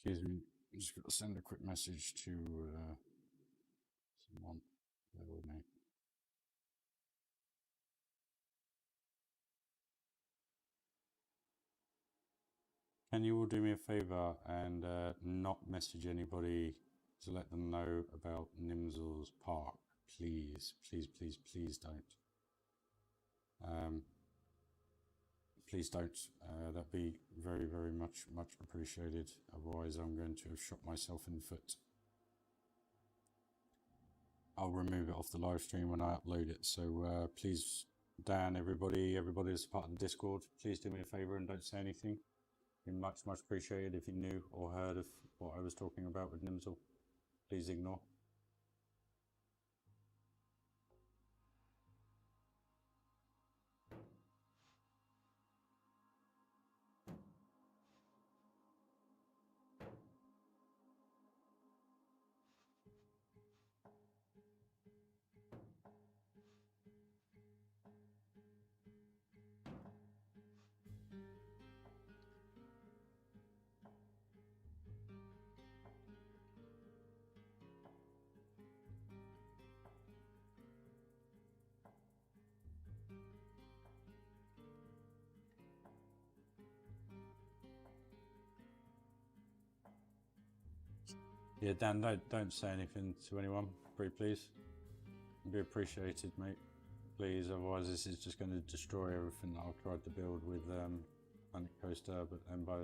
Excuse me. I'm just got to send a quick message to someone. Bear with me. Can you all do me a favour and not message anybody to let them know about Nimzal's Park? Please, please, please, please don't. Please don't. That'd be very, very much appreciated. Otherwise, I'm going to have shot myself in the foot. I'll remove it off the live stream when I upload it. So please, Dan, everybody that's part of the Discord, please do me a favour and don't say anything. Be much appreciated if you knew or heard of what I was talking about with Nimzal. Please ignore. Yeah, Dan, don't say anything to anyone, pretty please. It'd be appreciated, mate. Please, otherwise this is just going to destroy everything that I've tried to build with Planet Coaster, but then by...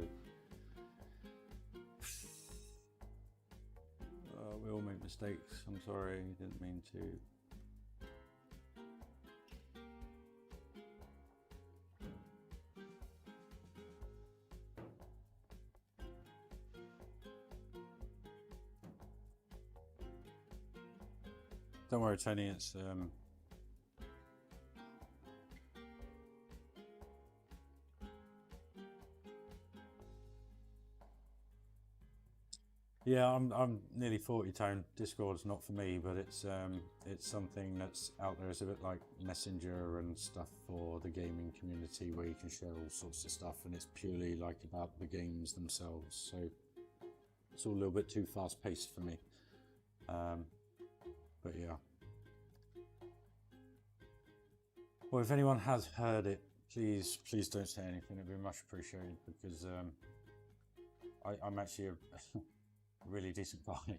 we all make mistakes, I'm sorry, didn't mean to. Don't worry, Tony. It's yeah, I'm nearly 40, Tone. Discord's not for me, but it's something that's out there. It's a bit like Messenger and stuff for the gaming community, where you can share all sorts of stuff, and it's purely like about the games themselves. So it's all a little bit too fast paced for me. But yeah. Well, if anyone has heard it, please don't say anything. It'd be much appreciated, because I'm actually a really decent guy.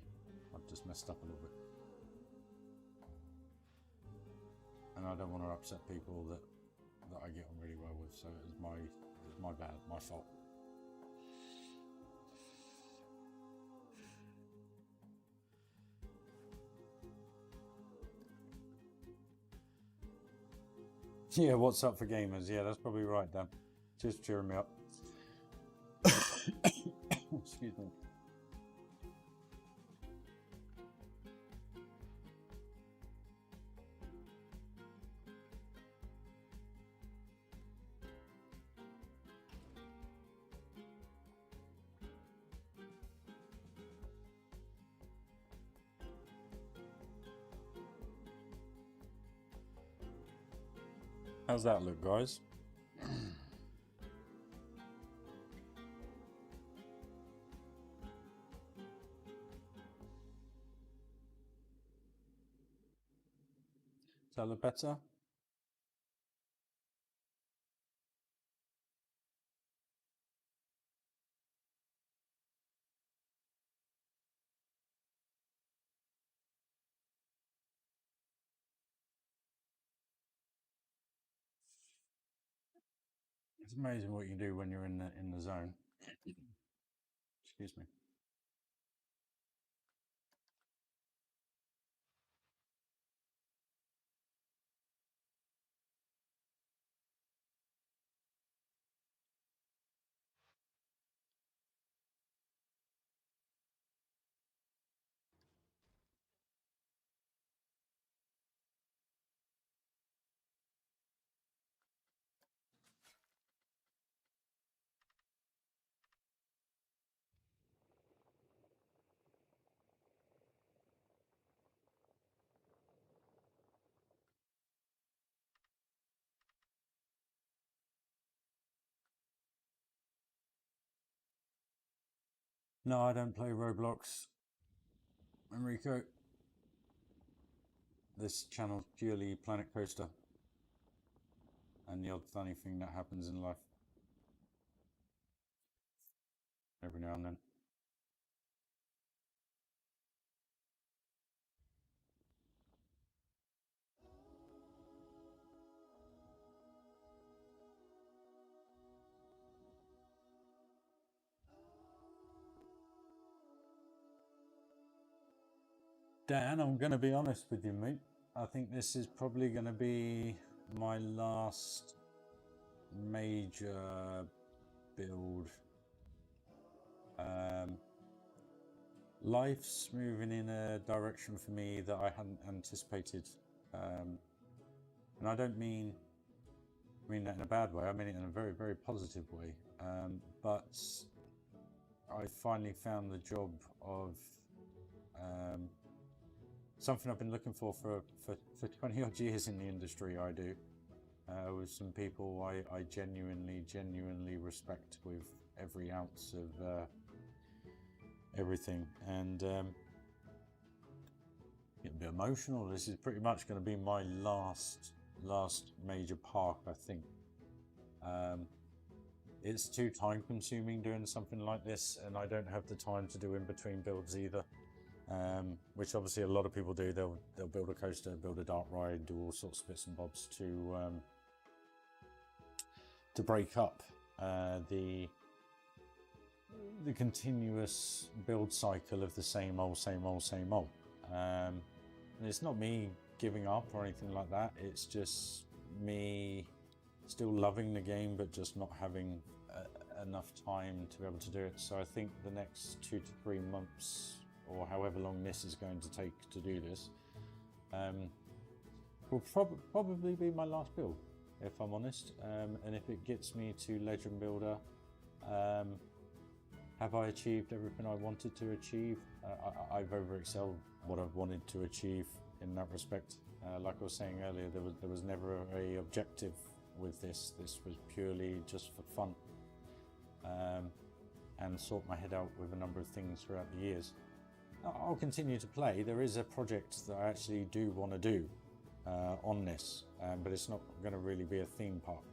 I've just messed up a little bit, and I don't want to upset people that I get on really well with. So it's my bad, my fault. Yeah, what's up for gamers? Yeah, that's probably right, Dan. Just cheering me up. Excuse me. How's that look, guys? Does that look better? It's amazing what you can do when you're in the zone. Excuse me. No, I don't play Roblox, Enrico. This channel's purely Planet Coaster and the odd funny thing that happens in life every now and then. Dan, I'm going to be honest with you, mate. I think this is probably going to be my last major build. Life's moving in a direction for me that I hadn't anticipated, and I don't mean that in a bad way. I mean it in a very, very positive way. But I finally found the job of something I've been looking for 20 odd years in the industry. I do, with some people I genuinely respect with every ounce of everything, and get a bit emotional. This is pretty much going to be my last major park, I think. It's too time consuming doing something like this, and I don't have the time to do in between builds either. Which obviously a lot of people do. They'll build a coaster, build a dark ride, do all sorts of bits and bobs to break up the continuous build cycle of the same old. And it's not me giving up or anything like that. It's just me still loving the game, but just not having enough time to be able to do it. So I think the next 2 to 3 months, or however long this is going to take to do this, Will probably be my last build, if I'm honest. And if it gets me to Legend Builder, have I achieved everything I wanted to achieve? I've overexcelled what I've wanted to achieve in that respect. Like I was saying earlier, there was never a objective with this. This was purely just for fun, and sort my head out with a number of things throughout the years. I'll continue to play. There is a project that I actually do want to do on this, but it's not going to really be a theme park.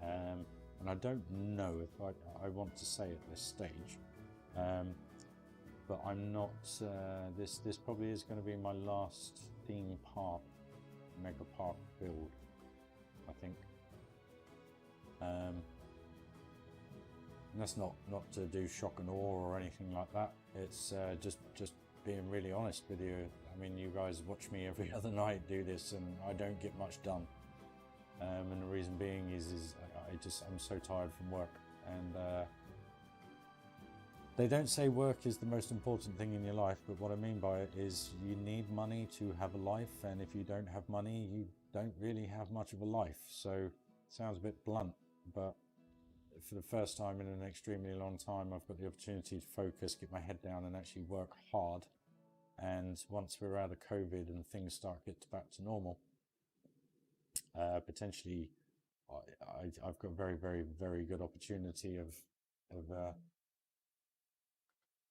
And I don't know if I want to say at this stage, but I'm not. This probably is going to be my last theme park, mega park build, I think. And that's not to do shock and awe or anything like that. It's just being really honest with you. I mean, you guys watch me every other night do this, and I don't get much done. And the reason being is I'm so tired from work, and they don't say work is the most important thing in your life, but what I mean by it is you need money to have a life, and if you don't have money, you don't really have much of a life. So it sounds a bit blunt, but for the first time in an extremely long time, I've got the opportunity to focus, get my head down and actually work hard. And once we're out of COVID and things start to get back to normal, potentially I've got a very, very, very good opportunity of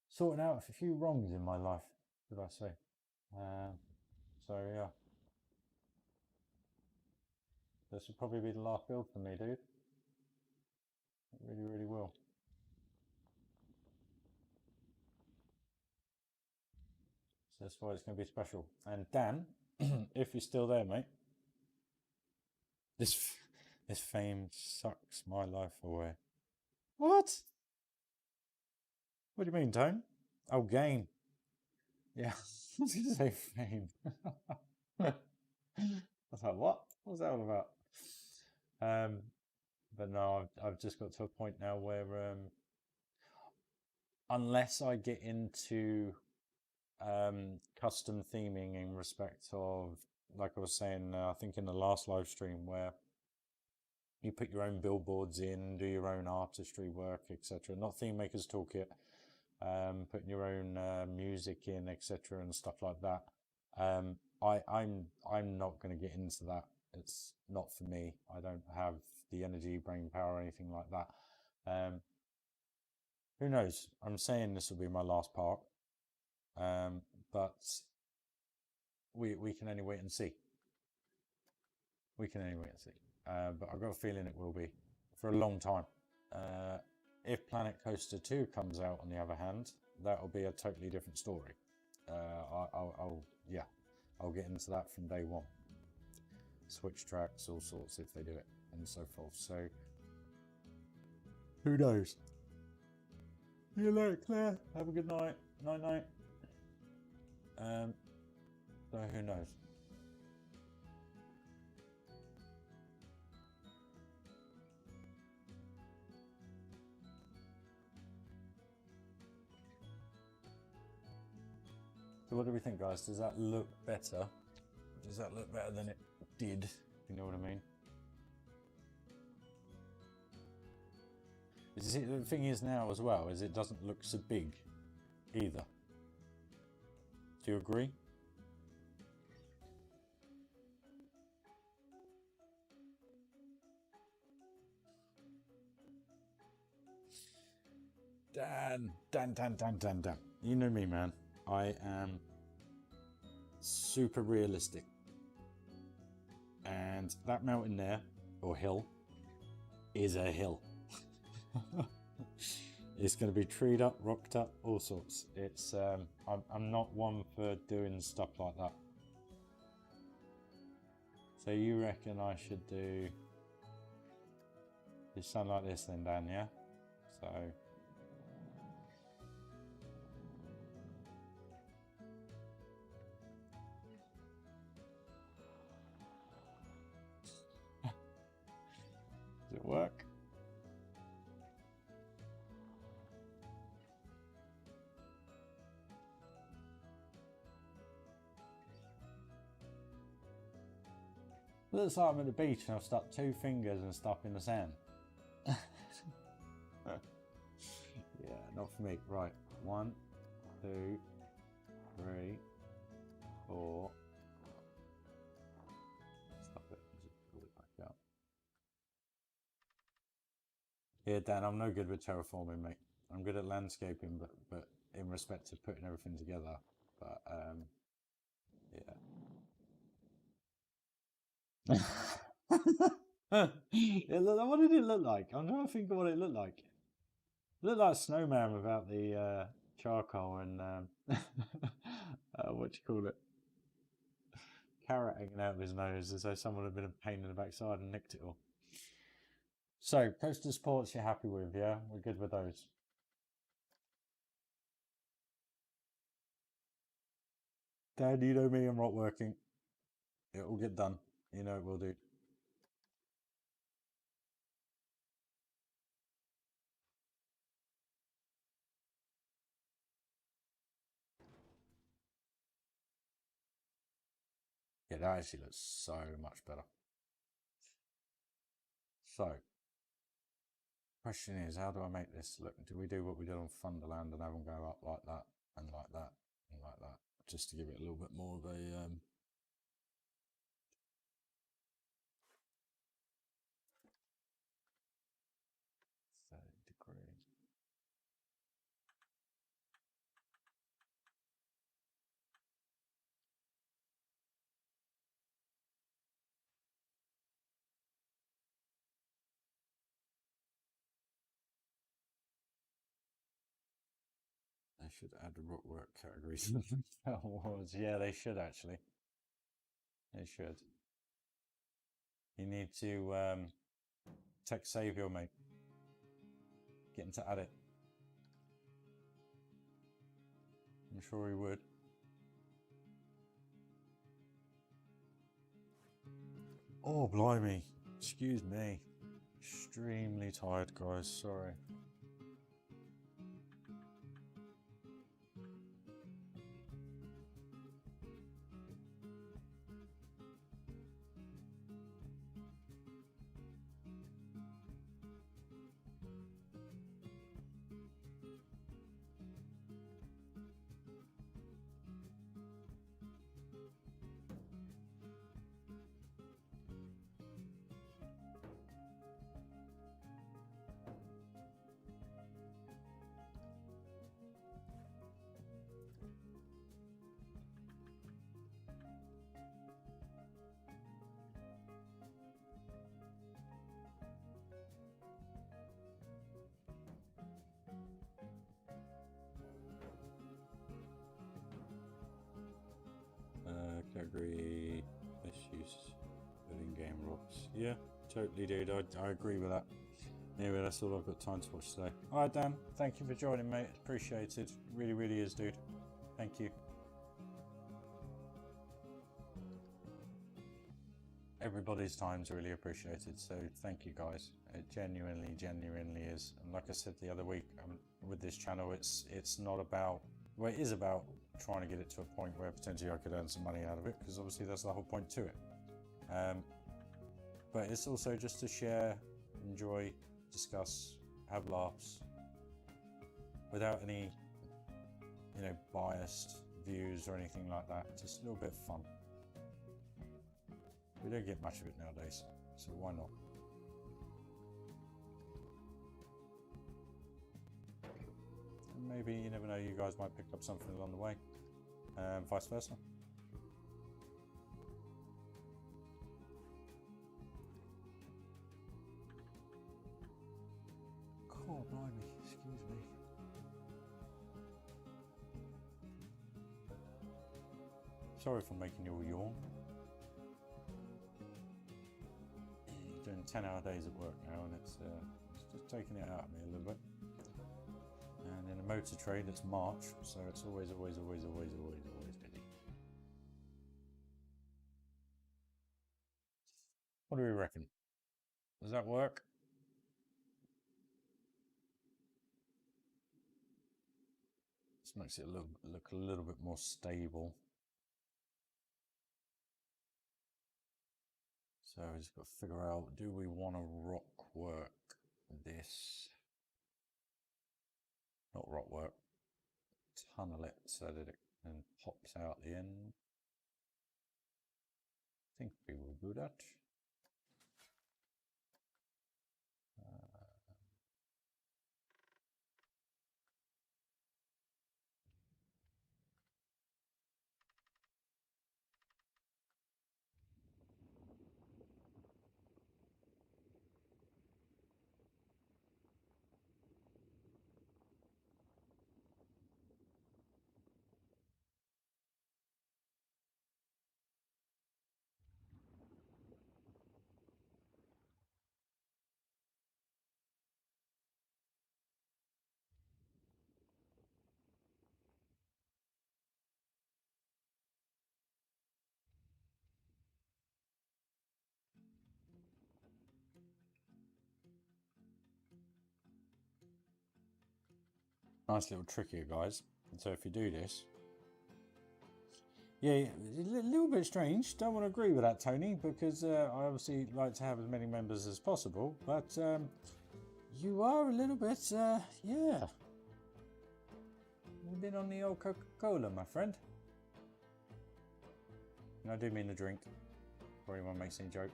sorting out a few wrongs in my life, should I say. So yeah, this will probably be the last build for me, dude. It really, really will. So that's why it's going to be special. And Dan, if you're still there, mate, this fame sucks my life away. What? What do you mean, Tone? Oh, gain. Yeah, I was going to say fame. I was like, what? What was that all about? But no, I've just got to a point now where unless I get into custom theming in respect of, like I was saying, I think in the last live stream, where you put your own billboards in, do your own artistry work, etc. Not Theme Maker's Toolkit, putting your own music in, etc. and stuff like that. I'm not going to get into that. It's not for me. I don't have the energy, brain power, or anything like that. Who knows? I'm saying this will be my last park, but we can only wait and see. We can only wait and see. But I've got a feeling it will be for a long time. If Planet Coaster 2 comes out, on the other hand, that will be a totally different story. I'll get into that from day one. Switch tracks, all sorts, if they do it, and so forth. So, who knows? See you later, Claire. Have a good night. Night, night. So who knows? So what do we think, guys? Does that look better? Does that look better than it did? You know what I mean? The thing is now as well is it doesn't look so big either. Do you agree? Dan. You know me, man. I am super realistic. And that mountain there, or hill, is a hill. It's going to be treed up, rocked up, all sorts. It's I'm not one for doing stuff like that. So you reckon I should do something like this then, Dan? Yeah. So. Does it work? Looks like I'm at the beach and I've stuck 2 fingers and stuff in the sand. Yeah, not for me. Right, 1, 2, 3, 4. Stop it. Just pull it back out. Yeah, Dan, I'm no good with terraforming, mate. I'm good at landscaping, but in respect to putting everything together. But yeah. What did it look like? I'm trying to think of what it looked like. It looked like a snowman without the charcoal and what do you call it? Carrot hanging out of his nose, as though someone had been a pain in the backside and nicked it all. So, coaster sports you're happy with, yeah? We're good with those. Dad, you know me, I'm not working. It will get done. You know it will do. Yeah, that actually looks so much better. So, question is, how do I make this look? Do we do what we did on Thunderland and have them go up like that and like that and like that, just to give it a little bit more of a 30 degrees. They should add rock work categories. Yeah, they should actually. They should. You need to tech save your mate. Get him to add it. I'm sure he would. Oh, blimey. Excuse me. Extremely tired, guys. Sorry. Category misuse of in-game rocks. Yeah, totally, dude. I agree with that. Anyway, that's all I've got time to watch today. All right, Dan. Thank you for joining, mate. Appreciated. Really, really is, dude. Thank you. Everybody's time's really appreciated. So thank you, guys. It genuinely, genuinely is. And like I said the other week, with this channel, it's not about. Well, it is about trying to get it to a point where potentially I could earn some money out of it, because obviously that's the whole point to it. But it's also just to share, enjoy, discuss, have laughs, without any, biased views or anything like that. Just a little bit of fun. We don't get much of it nowadays, so why not? And maybe, you never know, you guys might pick up something along the way, vice versa. Oh, blimey, excuse me. Sorry for making you all yawn. Doing 10-hour days at work now, and it's just taking it out of me a little bit. And in a motor trade, it's March, so it's always busy. What do we reckon? Does that work? This makes it look a little bit more stable. So we just got to figure out, do we want to rock work this? Not rock work. Tunnel it so that it pops out the end. I think we will do that. Nice little trick here, guys. And so if you do this, yeah, a little bit strange. Don't want to agree with that, Tony, because I obviously like to have as many members as possible. But you are a little bit, yeah. You've been on the old Coca-Cola, my friend. And I do mean the drink. Before anyone makes any joke.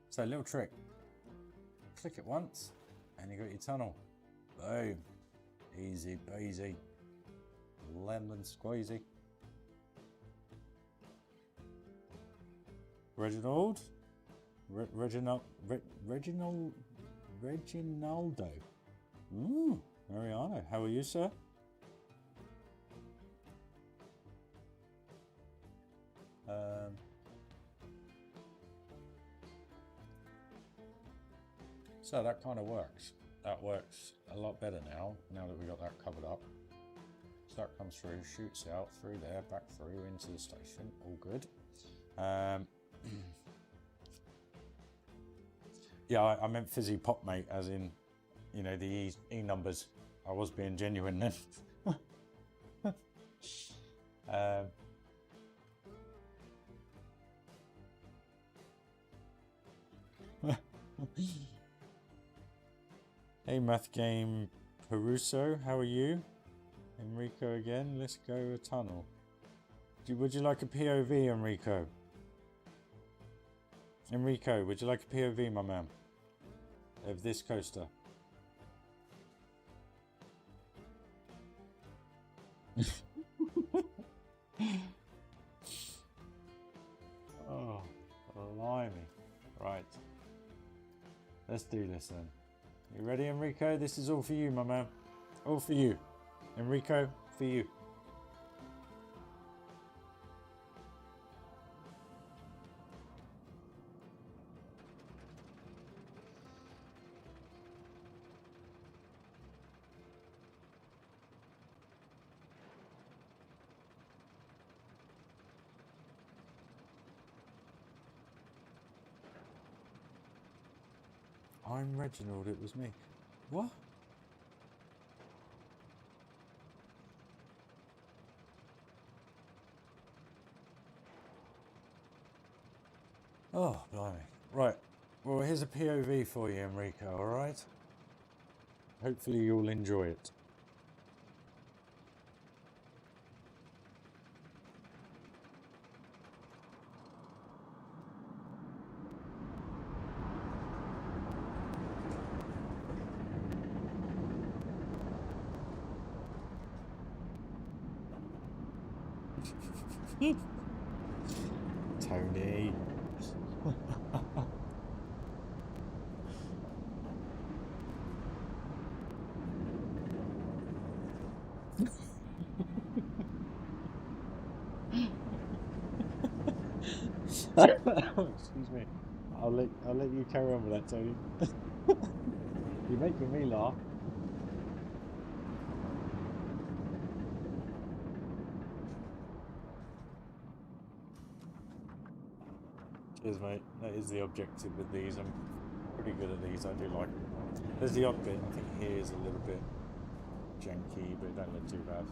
So, little trick. Click it once, and you got your tunnel. Boom. Easy peasy. Lemon squeezy. Reginaldo. Mariano, how are you, sir? So that kind of works. That works a lot better now that we got that covered up. So that comes through, shoots out through there, back through into the station, all good. Yeah, I meant fizzy pop, mate, as in, you know, the E numbers. I was being genuine then. Hey, Math Game Peruso, how are you? Enrico again, let's go a tunnel. Would you like a POV, Enrico? Enrico, would you like a POV, my man? Of this coaster? Oh, blimey. Right. Let's do this then. You ready, Enrico? This is all for you, my man. All for you. Enrico, for you. I'm Reginald, it was me. What? Oh, blimey. Right. Well, here's a POV for you, Enrico, alright? Hopefully you'll enjoy it. Tony. Excuse me. I'll let you carry on with that, Tony. You're making me laugh. Cheers, mate. That is the objective with these. I'm pretty good at these. I do like them. There's the odd bit. I think here is a little bit janky, but it don't look too bad.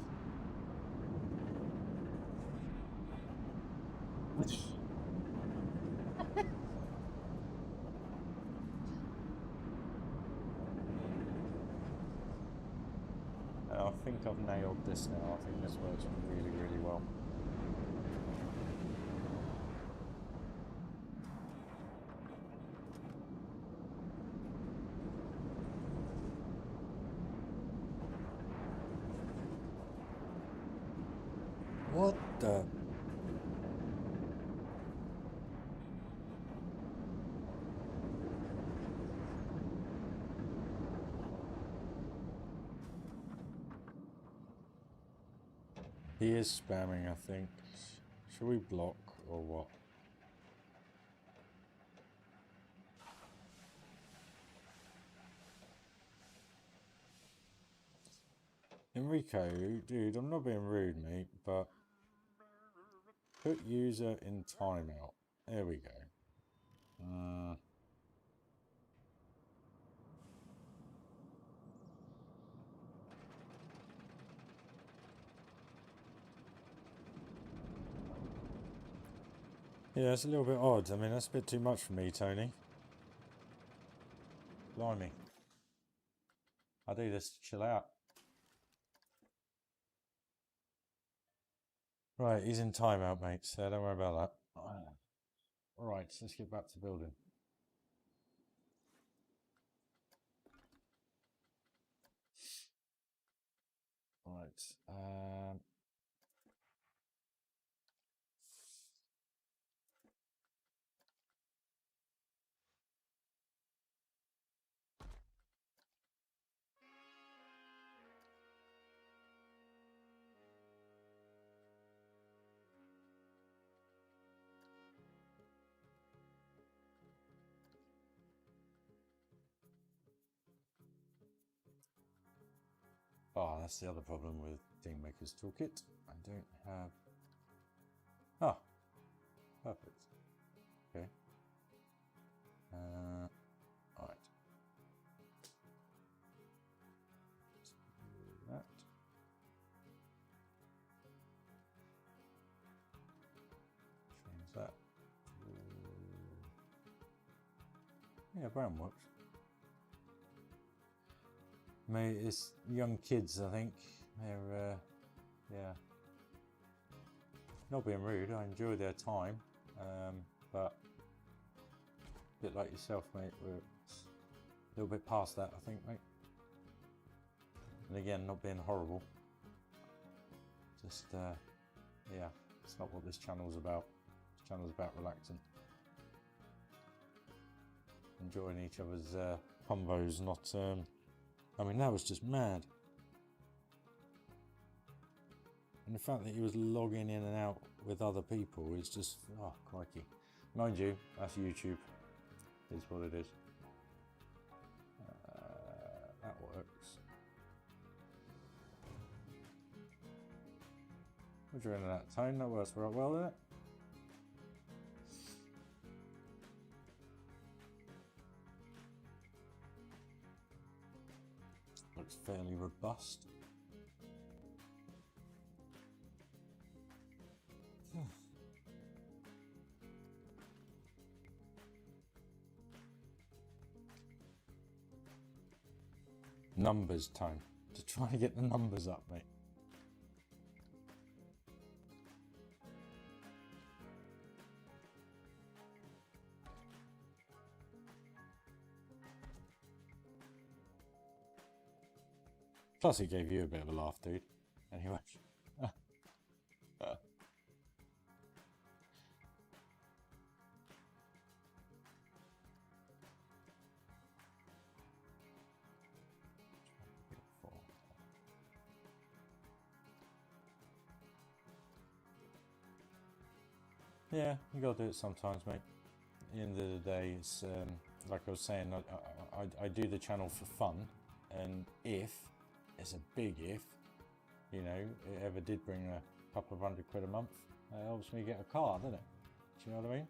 think I've nailed this now. I think this works really, really well. What the? He is spamming, I think. Should we block or what? Enrico, dude, I'm not being rude, mate, but put user in timeout. There we go. Yeah, it's a little bit odd. I mean, that's a bit too much for me, Tony. Blimey. I do this to chill out. Right, he's in timeout, mate, so don't worry about that. Alright, let's get back to building. Right, that's the other problem with Thingmaker's Toolkit. I don't have... Ah, perfect. Okay. Alright. That. Change that. Yeah, brown works. Mate, it's young kids, I think. They're, yeah. Not being rude, I enjoy their time. But a bit like yourself, mate, we're a little bit past that, I think, mate. And again, not being horrible. Just, yeah, it's not what this channel's about. This channel's about relaxing. Enjoying each other's combos, not... I mean, that was just mad. And the fact that he was logging in and out with other people is just, oh, crikey. Mind you, that's YouTube. It's what it is. That works. We're doing that tone, that works right well, doesn't it? Looks fairly robust. Numbers tone. To try to get the numbers up, mate. Plus he gave you a bit of a laugh, dude. Anyway. Yeah, you gotta do it sometimes, mate. At the end of the day, it's like I was saying, I do the channel for fun, and if, it's a big if, you know, it ever did bring a couple of £100 a month, it helps me get a car, doesn't it? Do you know what I mean?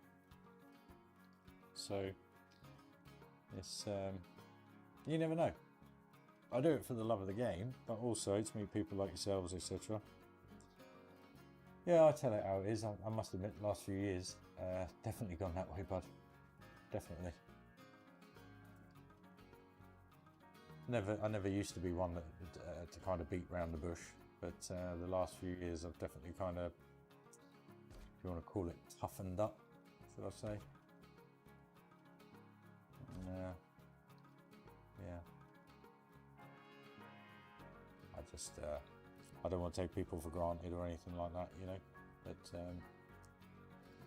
So, it's, you never know. I do it for the love of the game, but also to meet people like yourselves, etc. Yeah, I tell it how it is. I must admit, the last few years, definitely gone that way, bud. Definitely. I never used to be one that to kind of beat around the bush, but the last few years I've definitely kind of, if you want to call it, toughened up, should I say? Yeah. I don't want to take people for granted or anything like that, you know. But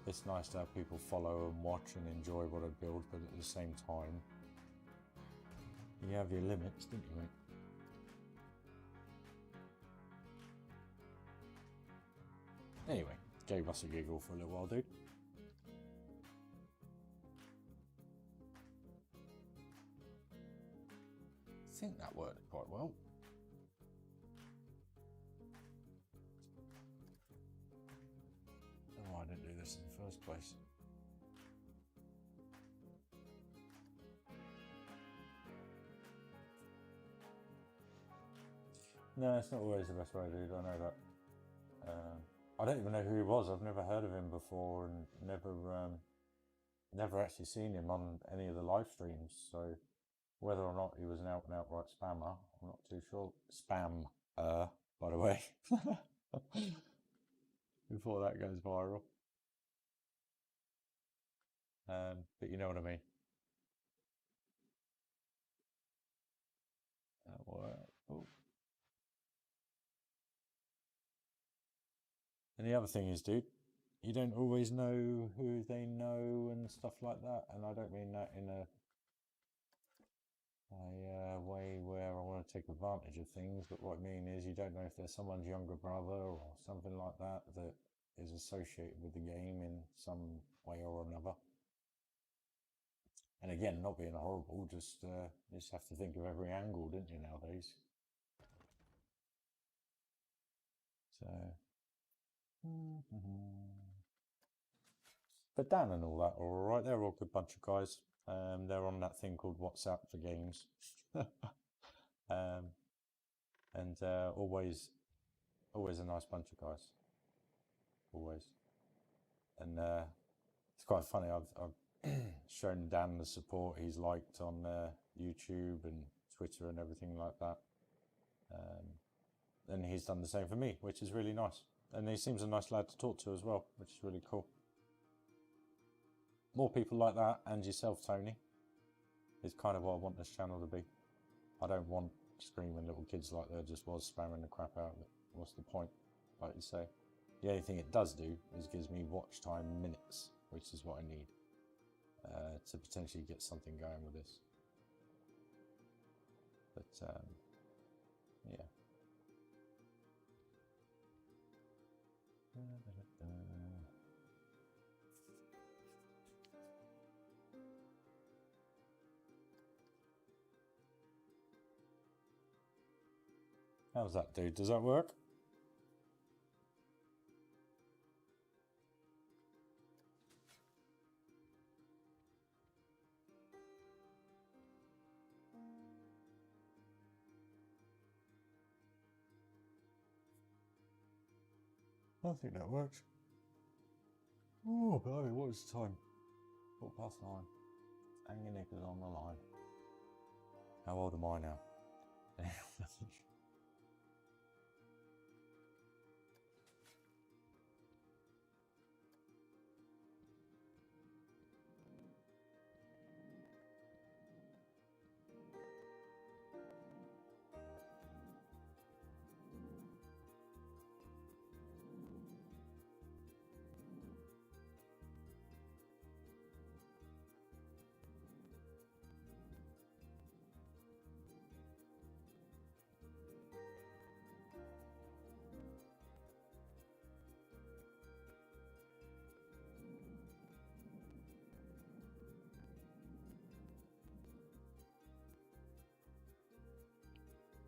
it's nice to have people follow and watch and enjoy what I build, but at the same time, you have your limits, don't you, mate? Anyway, gave us a giggle for a little while, dude. I think that worked quite well. I don't know why I didn't do this in the first place. No, it's not always the best way, dude. I know that. I don't even know who he was. I've never heard of him before, and never actually seen him on any of the live streams. So whether or not he was an out and outright spammer, I'm not too sure. Spam, by the way, before that goes viral. But you know what I mean. Oh. And the other thing is, dude, you don't always know who they know and stuff like that. And I don't mean that in a way where I want to take advantage of things, but what I mean is you don't know if there's someone's younger brother or something like that that is associated with the game in some way or another. And again, not being horrible, just have to think of every angle, didn't you, nowadays? So, but Dan and all that are all right. They're all a good bunch of guys. They're on that thing called WhatsApp for games, and always a nice bunch of guys. Always, and it's quite funny. I've shown Dan the support he's liked on YouTube and Twitter and everything like that. And he's done the same for me, which is really nice. And he seems a nice lad to talk to as well, which is really cool. More people like that, and yourself, Tony, is kind of what I want this channel to be. I don't want screaming little kids like there just was spamming the crap out of it. What's the point, like you say? The only thing it does do is gives me watch time minutes, which is what I need to potentially get something going with this. But yeah. How's that, dude? Does that work? I think that works. Oh, blimey, what is the time? 9:15. Hanging knickers on the line. How old am I now?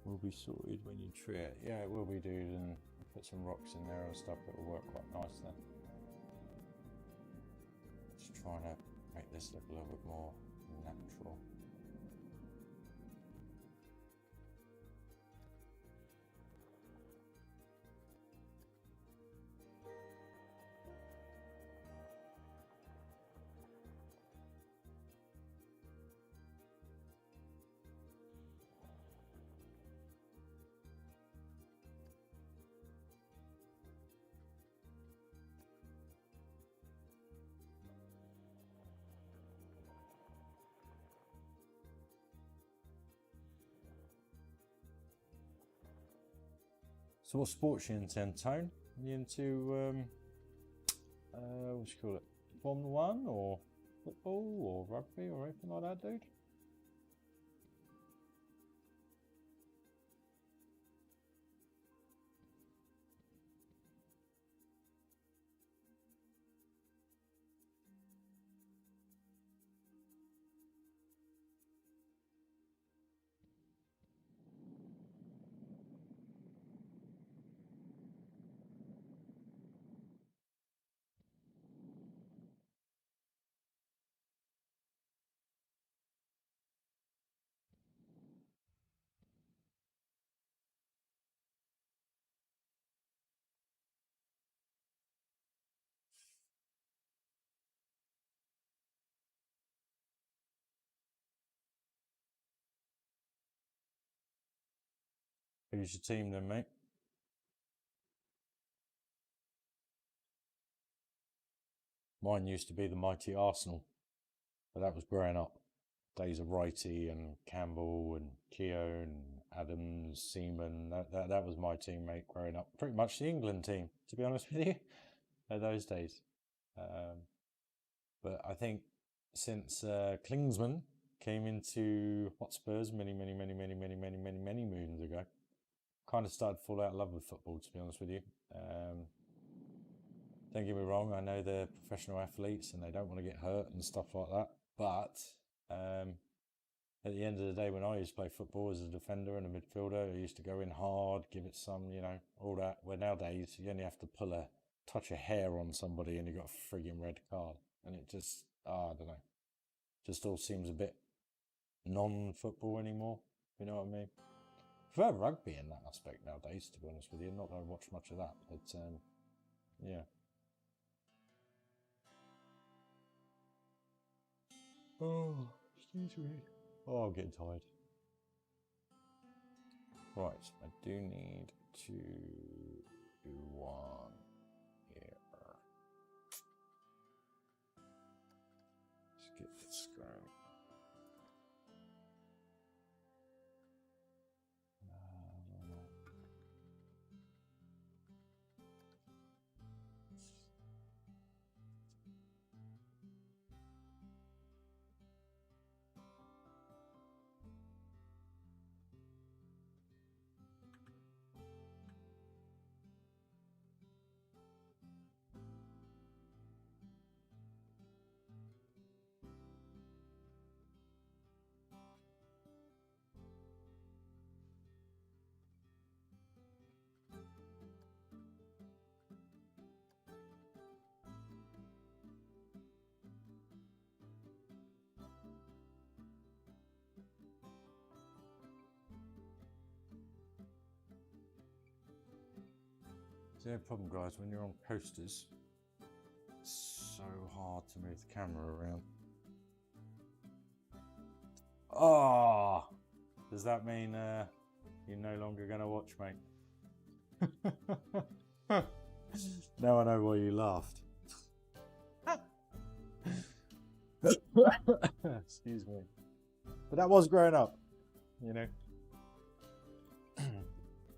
Will be sorted when you tree it. Yeah, it will be, dude, and put some rocks in there and stuff. It will work quite nice then. Just trying to make this look a little bit more natural. So what sports you into, Tone? You into, what you call it? Formula 1 or football or rugby or anything like that, dude? Who's your team then, mate? Mine used to be the mighty Arsenal, but that was growing up. Days of Wrighty and Campbell and Keogh and Adams, Seaman. That was my team, mate, growing up. Pretty much the England team, to be honest with you, at those days. But I think since Klinsmann came into Hotspurs many moons ago, kind of started to fall out of love with football, to be honest with you. Don't get me wrong, I know they're professional athletes and they don't want to get hurt and stuff like that. But at the end of the day, when I used to play football as a defender and a midfielder, I used to go in hard, give it some, you know, all that. Where nowadays, you only have to pull a touch of hair on somebody and you got a frigging red card. And it just, I don't know, just all seems a bit non-football anymore. You know what I mean? I prefer rugby in that aspect nowadays, to be honest with you. Not that I watch much of that, but yeah. Oh, excuse me. Oh, I'm getting tired. Right, I do need to do one here. Let's get this going. The only problem, guys, when you're on coasters, it's so hard to move the camera around. Oh, does that mean you're no longer going to watch, mate? Now I know why you laughed. Excuse me. But that was growing up, you know.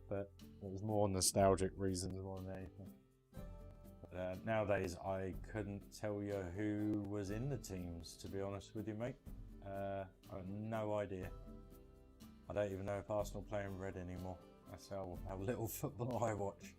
But it was more nostalgic reasons more than anything. But, nowadays, I couldn't tell you who was in the teams, to be honest with you, mate. I have no idea. I don't even know if Arsenal play in red anymore. That's how little football I watch.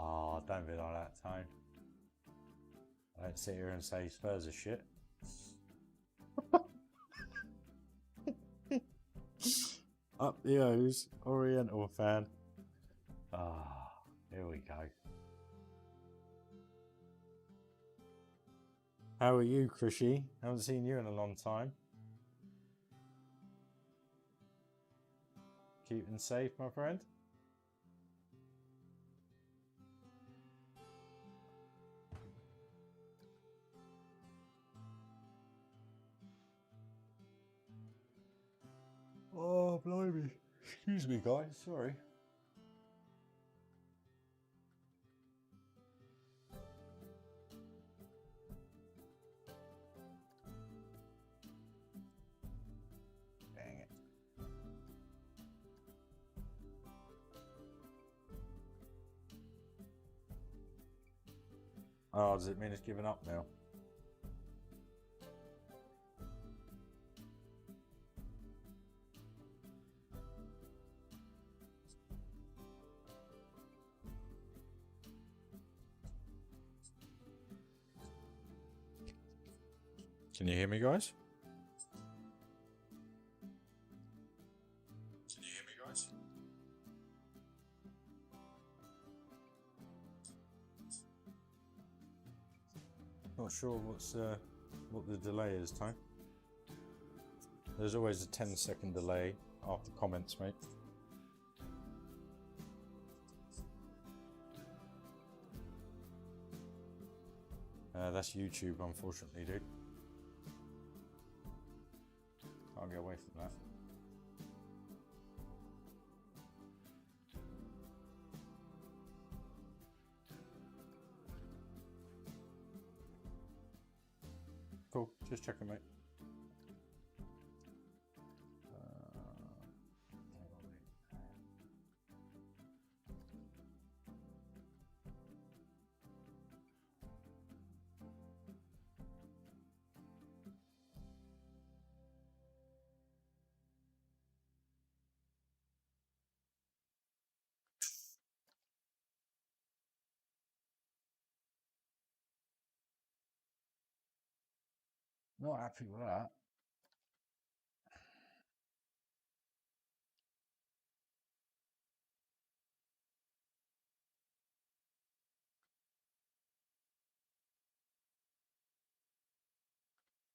Oh, don't be like that, Tone. I don't sit here and say Spurs are shit. Up the O's, Oriental fan. Ah, here we go. How are you, Krishy? Haven't seen you in a long time. Keeping safe, my friend? Oh, blimey. Excuse me, guys. Sorry. Dang it. Oh, does it mean it's given up now? Can you hear me, guys? Can you hear me, guys? Not sure what the delay is, Tone. There's always a 10-second delay after comments, mate. That's YouTube, unfortunately, dude. Can't get away from that. Cool, just checking, mate. Not happy with that.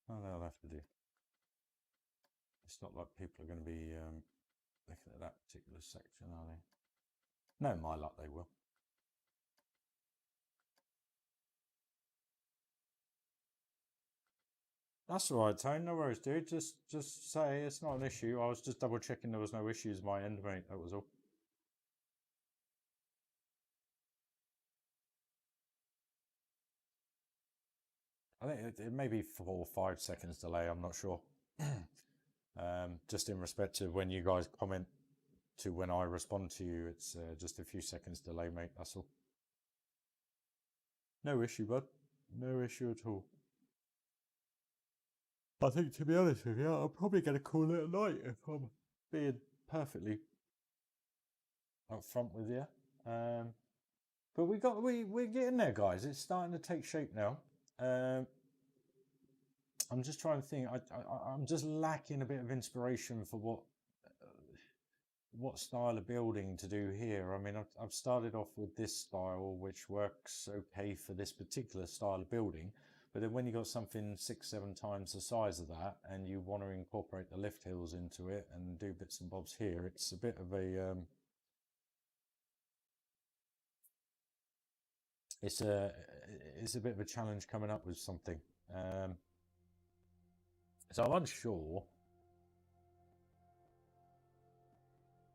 Oh, they'll have to do. It's not like people are going to be looking at that particular section, are they? No, my luck, they will. That's all right, Tone. No worries, dude. Just say it's not an issue. I was just double checking there was no issues my end, mate. That was all. I think it may be 4 or 5 seconds delay. I'm not sure. Just in respect to when you guys comment to when I respond to you, it's just a few seconds delay, mate. That's all. No issue, bud. No issue at all. I think, to be honest with you, I'm probably going to call it a night if I'm being perfectly upfront with you. But we're getting there, guys. It's starting to take shape now. I'm just trying to think. I'm just lacking a bit of inspiration for what style of building to do here. I mean, I've started off with this style, which works okay for this particular style of building. But then when you got something 6-7 times the size of that, and you want to incorporate the lift hills into it and do bits and bobs here, it's a bit of a it's a bit of a challenge coming up with something. So I'm unsure.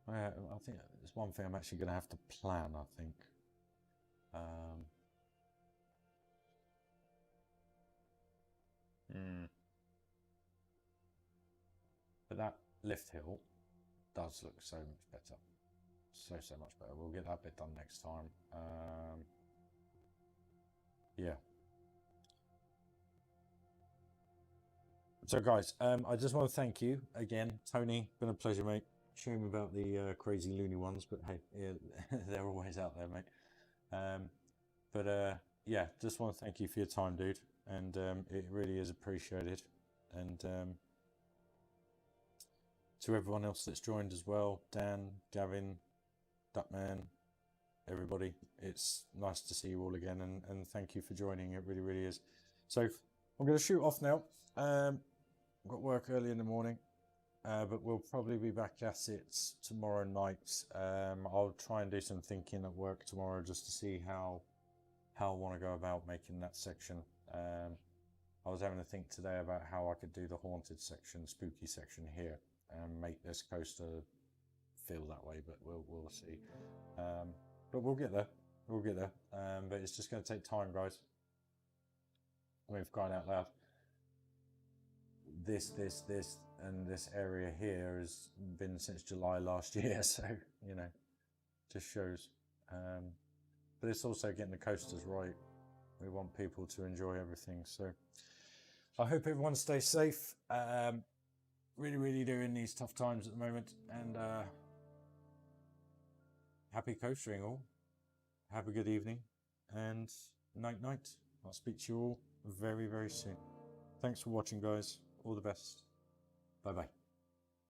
I think it's one thing I'm actually going to have to plan, I think. But that lift hill does look so much better. So much better. We'll get that bit done next time. Yeah. So guys, I just want to thank you again, Tony. Been a pleasure, mate. Shame about the crazy loony ones, but hey, yeah, they're always out there, mate. Yeah, just want to thank you for your time, dude, and it really is appreciated. And to everyone else that's joined as well, Dan, Gavin, Duckman, everybody. It's nice to see you all again, and thank you for joining. It really, really is. So I'm going to shoot off now. I've got work early in the morning, but we'll probably be back at it tomorrow night. I'll try and do some thinking at work tomorrow just to see how I want to go about making that section. I was having to think today about how I could do the haunted section, spooky section here, and make this coaster feel that way, but we'll see. But we'll get there. We'll get there. But it's just going to take time, guys. We've gone out loud. This, and this area here has been since July last year, so you know, just shows. But it's also getting the coasters right. We want people to enjoy everything, so I hope everyone stays safe. Really, really doing these tough times at the moment, and happy coastering all. Have a good evening, and night. I'll speak to you all very, very soon. Thanks for watching, guys. All the best. Bye-bye.